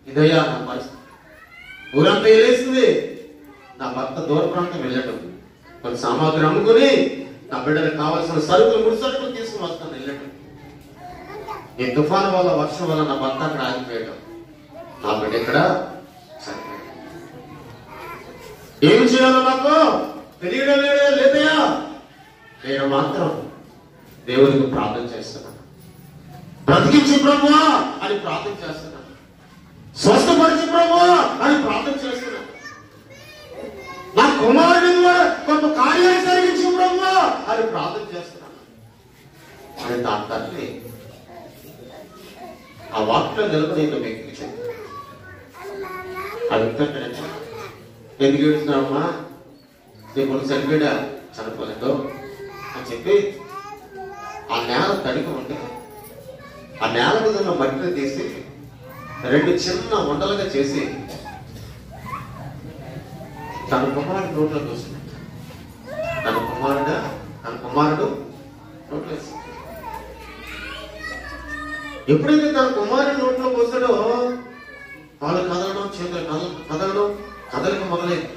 [SPEAKER 2] ఇదయ్యా నా పరిస్థితి, ఊరంతా వెళ్ళేసింది, నా భర్త దూర ప్రాంతం వెళ్ళటం, కొంత సామాగ్రి అమ్ముకుని నా బిడ్డలకు కావాల్సిన సరుకులు 3 సరుకులు తీసుకుని వస్తాను వెళ్ళటం. ఈ తుఫాను వల్ల, వర్షం వల్ల నా భర్త అక్కడ ఆగిపోయటం, నా బిడ్డ ఇక్కడ చనిపోయాడు. ఏమి చేయాలో నాకు తెలియడం లేదయ్యా. నేను మాత్రం దేవునికి ప్రార్థన చేస్తున్నాను, బ్రతికించి ప్రభువా అని ప్రార్థన చేస్తున్నాను, స్వస్థపరిచి ప్రభువా అని ప్రార్థన చేస్తున్నాను, నా కుమారుని ద్వారా కొంత కార్యాన్ని జరిగించి ప్రభువా అని ప్రార్థన చేస్తున్నాను అని దాని తల్లి ఆ వాక్యం నిలబడి నేను వ్యక్తికి చెప్పాను. అది ఎందుకు ఏడుస్తున్నావమ్మా? నీ కొడుకు చనిపోయాడా? చనిపోలేదు అని చెప్పి ఆ నేల తడికి ఉంటే ఆ నేల మీద ఉన్న మట్టిని తీసి 2 చిన్న ఉండలుగా చేసి తన కుమారుడు నోట్లో చూస్తున్నాడు. తన కుమారుడు నోట్లో వేసి ఎప్పుడైతే తన కుమారుడు నోట్లో పోసాడో వాళ్ళు కదలడం, చేతులు కదలడం, కదలిక మొదలైంది.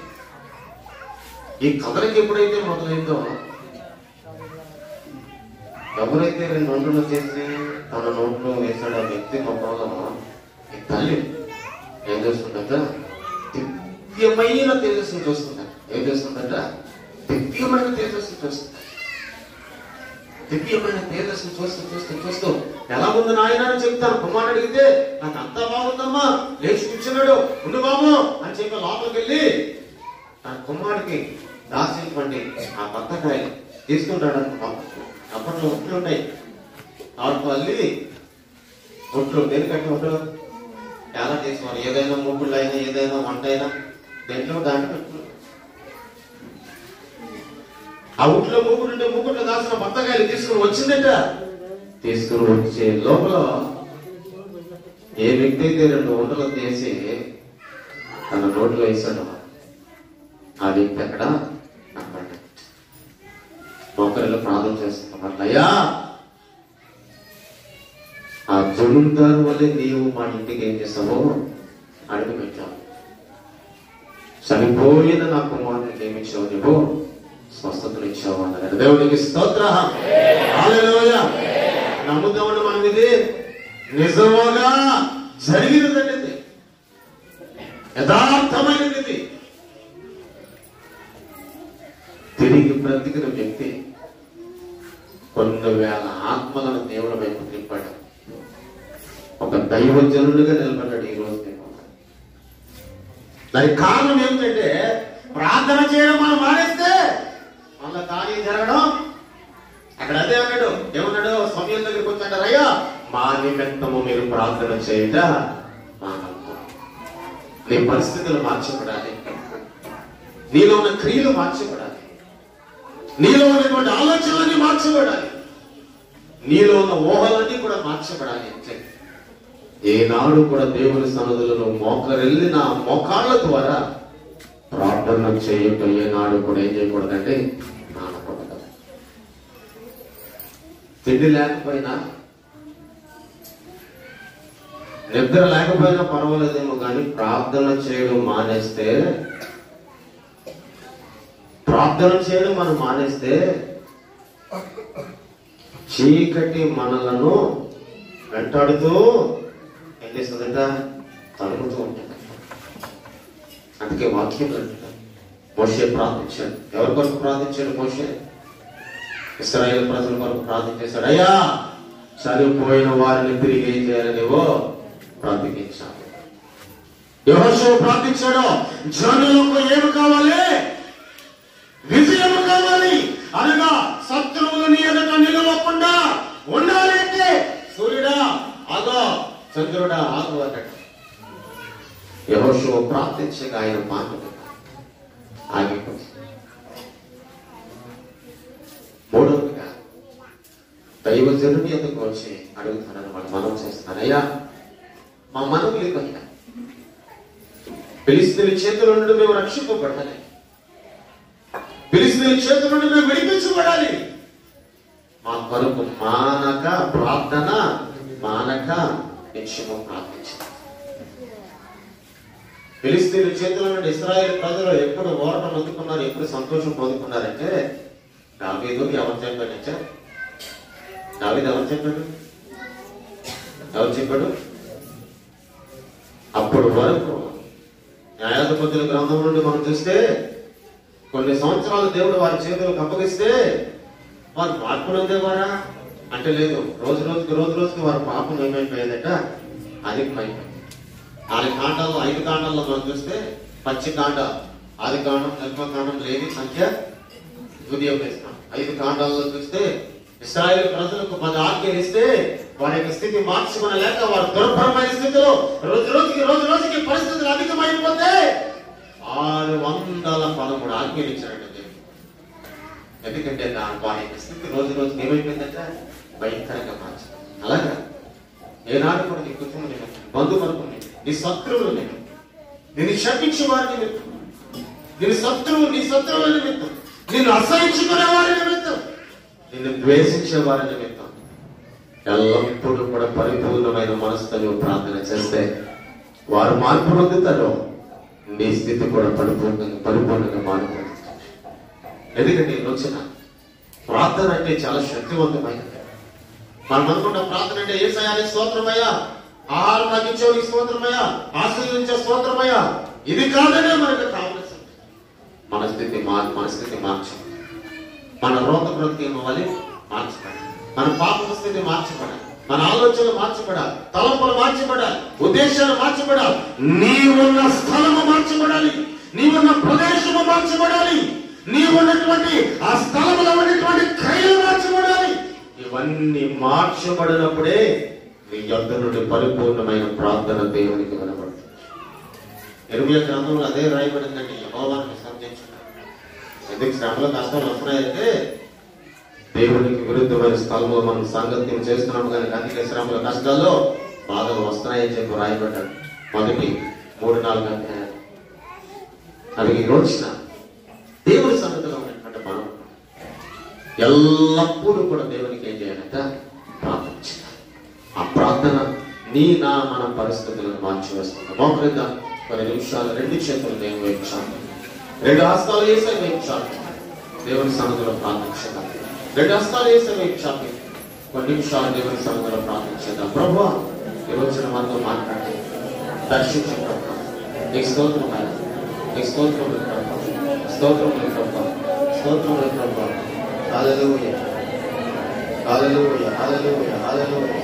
[SPEAKER 2] ఈ కదలిక ఎప్పుడైతే మొదలైందో, ఎవరైతే 2 నోట్లు చేసి తన నోట్లో వేసాడు ఆ వ్యక్తి మొక్కలో ఈ తల్లి ఏం చేస్తుందట? దివ్యమైన తేజస్సును చూస్తుందట. ఏం చేస్తుందట? దివ్యమైన తేజస్సును చూస్తుంది. దివ్యమైన తేజస్సును చూస్తూ ఎలా ఉంది నాయన అని చెప్తాను. కుమారుడు అడిగితే నాకు అంతా బాగుందమ్మా, లేచి కూర్చున్నాడు, ఉండు బాబు అని చెప్పి లోపలికి వెళ్ళి తన కుమారుడికి దాచినటువంటి ఆ బత్తకాయలు తీసుకుంటాడు. అప్పట్లో ఒట్లు ఉన్నాయి. ఆడుకోవాలి ఒట్లు దేనికంటే ఒట్లు ఎలా చేసుకోవాలి? ఏదైనా మూకుళ్ళు అయినా, ఏదైనా వంట అయినా దేంట్లో దాంట్లో పెట్టుకున్నాడు. ఆ ఒట్లో మూకుడుంటే మూకుట్లో దాచిన బత్తకాయలు తీసుకుని వచ్చిందట. తీసుకుని వచ్చే లోపల ఏ వ్యక్తి అయితే 2 వంటలు తీసి తన నోట్లో వేసాడో ఆ వ్యక్తి అక్కడ అన్నమాట మొక్కరిలో ప్రార్థన చేస్తున్నాం. అయ్యా, ఆ జమీందారు వల్లే నీవు మా ఇంటికి ఏం చేస్తావో అడుగు పెట్టావు. చనిపోయిన నా కుమారునికి ఏమిచ్చావు? నువ్వు స్వస్థతలు ఇచ్చావు అన్నాడు. దేవుడికి స్తోత్రం. హల్లెలూయా. నమ్ముతామని మనం ఇది నిజముగా జరిగినదండి, యథార్థమైనది. తిరిగి బ్రతికిన వ్యక్తి కొన్ని వేల ఆత్మలను దేవుడి వైపు తిప్పాడు. ఒక దైవజనుడిగా నిలబడ్డాడు ఈ రోజు. దానికి కారణం ఏమిటంటే ప్రార్థన చేయడం మనం మానేస్తే వాళ్ళ కార్యం జరగడం. అక్కడ అదే అన్నాడు. ఏమన్నాడు? సమయం దగ్గరికి వచ్చాడు, అయ్యా మా నిమిత్తము మీరు ప్రార్థన చేయట మానవద్దు. నీ పరిస్థితులు మార్చబడాలి, నీలో ఉన్న క్రియలు మార్చబడాలి, నీలో ఉన్నటువంటి ఆలోచనలన్నీ మార్చబడాలి, నీలో ఉన్న ఊహలన్నీ కూడా మార్చబడాలి. అంటే ఏనాడు కూడా దేవుని సన్నిధులను మోకరిల్లి నా మోకాళ్ళ ద్వారా ప్రార్థన చేయటం ఏనాడు కూడా ఏం చేయకూడదంటే మానకూడదు. తిండి లేకపోయినా, నిద్ర లేకపోయినా పర్వాలేదేమో కానీ ప్రార్థన చేయడం మనం మానేస్తే చీకటి మనలను వెంటాడుతూ ఏం చేస్తుందంట? తడుముతూ ఉంటుంది. అందుకే వాక్యం మోషే ప్రార్థించాడు. ఎవరి కొరకు ప్రార్థించాడు? మోషే ఇశ్రాయేలు ప్రజల కొరకు ప్రార్థించాడు. అయ్యా, చనిపోయిన వారిని తిరిగి ఏం చేయాలని నువ్వు ప్రార్థించాడు. యెహోషువ ప్రార్థించాడు. జనులకు ఏమి కావాలి? విజయం కావాలి. అనగా శత్రువులు నీ ఎదుట నిలవకుండా ఉండాలి. అంటే సూర్యుడా ఆగో, చంద్రుడా ఆగు అన్నట్టు యెహోషువ ప్రార్థించగా ఆయన మాటలు ఆగిపోయింది. మూడవదిగా దైవజనుని ఎందుకు వచ్చి అడుగుతానని మనం చేస్తున్నాను. అయ్యా, మా మనవులు ఇవ్వయ్యా, ఫిలిష్తీయుల చేతుల నుండి మేము రక్షింపబడాలి, ఫిలిష్తీయుల చేతుల నుండి మేము విడిపించబడాలి. మా కొరకు మానక ప్రార్థన, మానక నిత్యము ప్రార్థించాలి. ఫిలిష్తీయుల చేతుల నుండి ఇశ్రాయేలు ప్రజలు ఎప్పుడు ఓటం అందుకున్నారు, ఎప్పుడు సంతోషం పొందుకున్నారంటే దావీదు ఎవరు చెప్పాడు? దావీదు ఎవరు చెప్పాడు? అప్పుడు వరకు న్యాయాధిపతుల గ్రంథం నుండి మనం చూస్తే కొన్ని సంవత్సరాలు దేవుడు వారి చేతులకు అప్పగిస్తే వారు మార్పులు అందేవారా అంటే లేదు. రోజు రోజుకి వారి పాపం ఏమైపోయేదట? అధికమైపోయింది. 4 కాండాలు 5 కాండాల్లో మనం చూస్తే పచ్చి కాండ, ఆది కాండం, నిర్మకాండం, లేవి, సంఖ్య, ద్వితీయోపదేశం. 5 కాండాల్లో చూస్తే ఇశ్రాయేలు ప్రజలకు 10 ఆజ్ఞలు ఇస్తే వారి యొక్క స్థితి మార్చుకోలేక వారు దుర్భరమైన స్థితిలో రోజు రోజుకి పరిస్థితులు అధికమైపోతే 613 ఆజ్ఞలు ఇచ్చారంటే. ఎందుకంటే వారి యొక్క స్థితి రోజు రోజుకి ఏమైపోయిందంటే భయంకరంగా మార్చాలి. అలాగా ఏనాడు కూడా నీ కుటుంబం నిమిత్తం, బంధువర్గం నిమిత్తం, నీ శత్రువుల నిమిత్తం, నిన్ను శపించే వారి నిమిత్తం, నీ శత్రువుల నిమిత్తం, నిన్ను అసహించుకునే వారి నిమిత్తం, నిన్ను ద్వేషించే వారి నిమిత్తం ఎల్లప్పుడూ కూడా పరిపూర్ణమైన మనసుతో నువ్వు ప్రార్థన చేస్తే వారు మార్పు పొందుతారు. నీ స్థితి కూడా పరిపూర్ణంగా మార్పు. ఎందుకంటే ఈ రోజున ప్రార్థన అంటే చాలా శక్తివంతమైనది. మనం అనుకున్న ప్రార్థన అంటే యేసయ్యా నీకు స్తోత్రమయ్యా, ఆహారం నాకు ఇచ్చావు నీకు స్తోత్రమయ్యా, ఆశీర్వదించే స్తోత్రమయ్యా, ఇది కాదనే మనకు కావలసింది. మన స్థితి మార్చాలి. మన రోత బ్రతికేమో వల్ల మార్చబడాలి. మన పాప స్థితి మార్చబడాలి. మన ఆలోచనలు మార్చబడాలి. తలంపులు మార్చబడాలి. ఉద్దేశాలు మార్చబడాలి. నీవున్న స్థలము మార్చబడాలి. నీవున్న ప్రదేశము మార్చబడాలి. నీవున్నటువంటి ఆ స్థలంలో ఉన్నటువంటి క్రియలు మార్చబడాలి. ఇవన్నీ మార్చబడినప్పుడే నీ యొద్ద నుండి పరిపూర్ణమైన ప్రార్థన దేవునికి వినబడుతుంది. ఇర్మియా గ్రంథంలో అదే రాయబడిందండి. యెహోవాను విసర్జించుట. ఎందుకు శ్రమలు కష్టాలు వస్తున్నాయంటే దేవునికి విరుద్ధమైన స్థలంలో మనం సాంగత్యం చేస్తున్నాము. కానీ అందుకే శ్రమల కష్టాల్లో బాధలు వస్తున్నాయని చెప్పి రాయబడ్డాడు. మొదటి 3-4 అధ్యాయాలు. అవి ఈ రోజున దేవుని సన్నిధిలో ఉన్నటువంటి మనం ఎల్లప్పుడూ కూడా దేవునికి ఏం చేయాలంట? ప్రార్థించాలి. ఆ ప్రార్థన మన పరిస్థితులను మార్చివేస్తుంది. మోకరిద్దాం కొన్ని నిమిషాలు. 2 చేతులు దేవుని వైపు చాపి, 2 హస్తాలు యేసయ్య వైపు చాపి దేవుని సన్నిధిలో ప్రార్థించేద్దాం. 2 హస్తాలు యేసయ్య వైపు చాపి కొన్ని నిమిషాలు దేవుని సన్నిధిలో ప్రార్థించేద్దాం. ప్రభువా, ఈ రోజున మనతో మాట్లాడి దర్శించే ప్రభు, నీకు స్తోత్రమైన, నీకు స్తోత్రములు ప్రభు, స్తోత్రములు ప్రభు, స్తోత్రములు ప్రభు. హల్లెలూయా, హల్లెలూయా, హల్లెలూయా, హల్లెలూయా.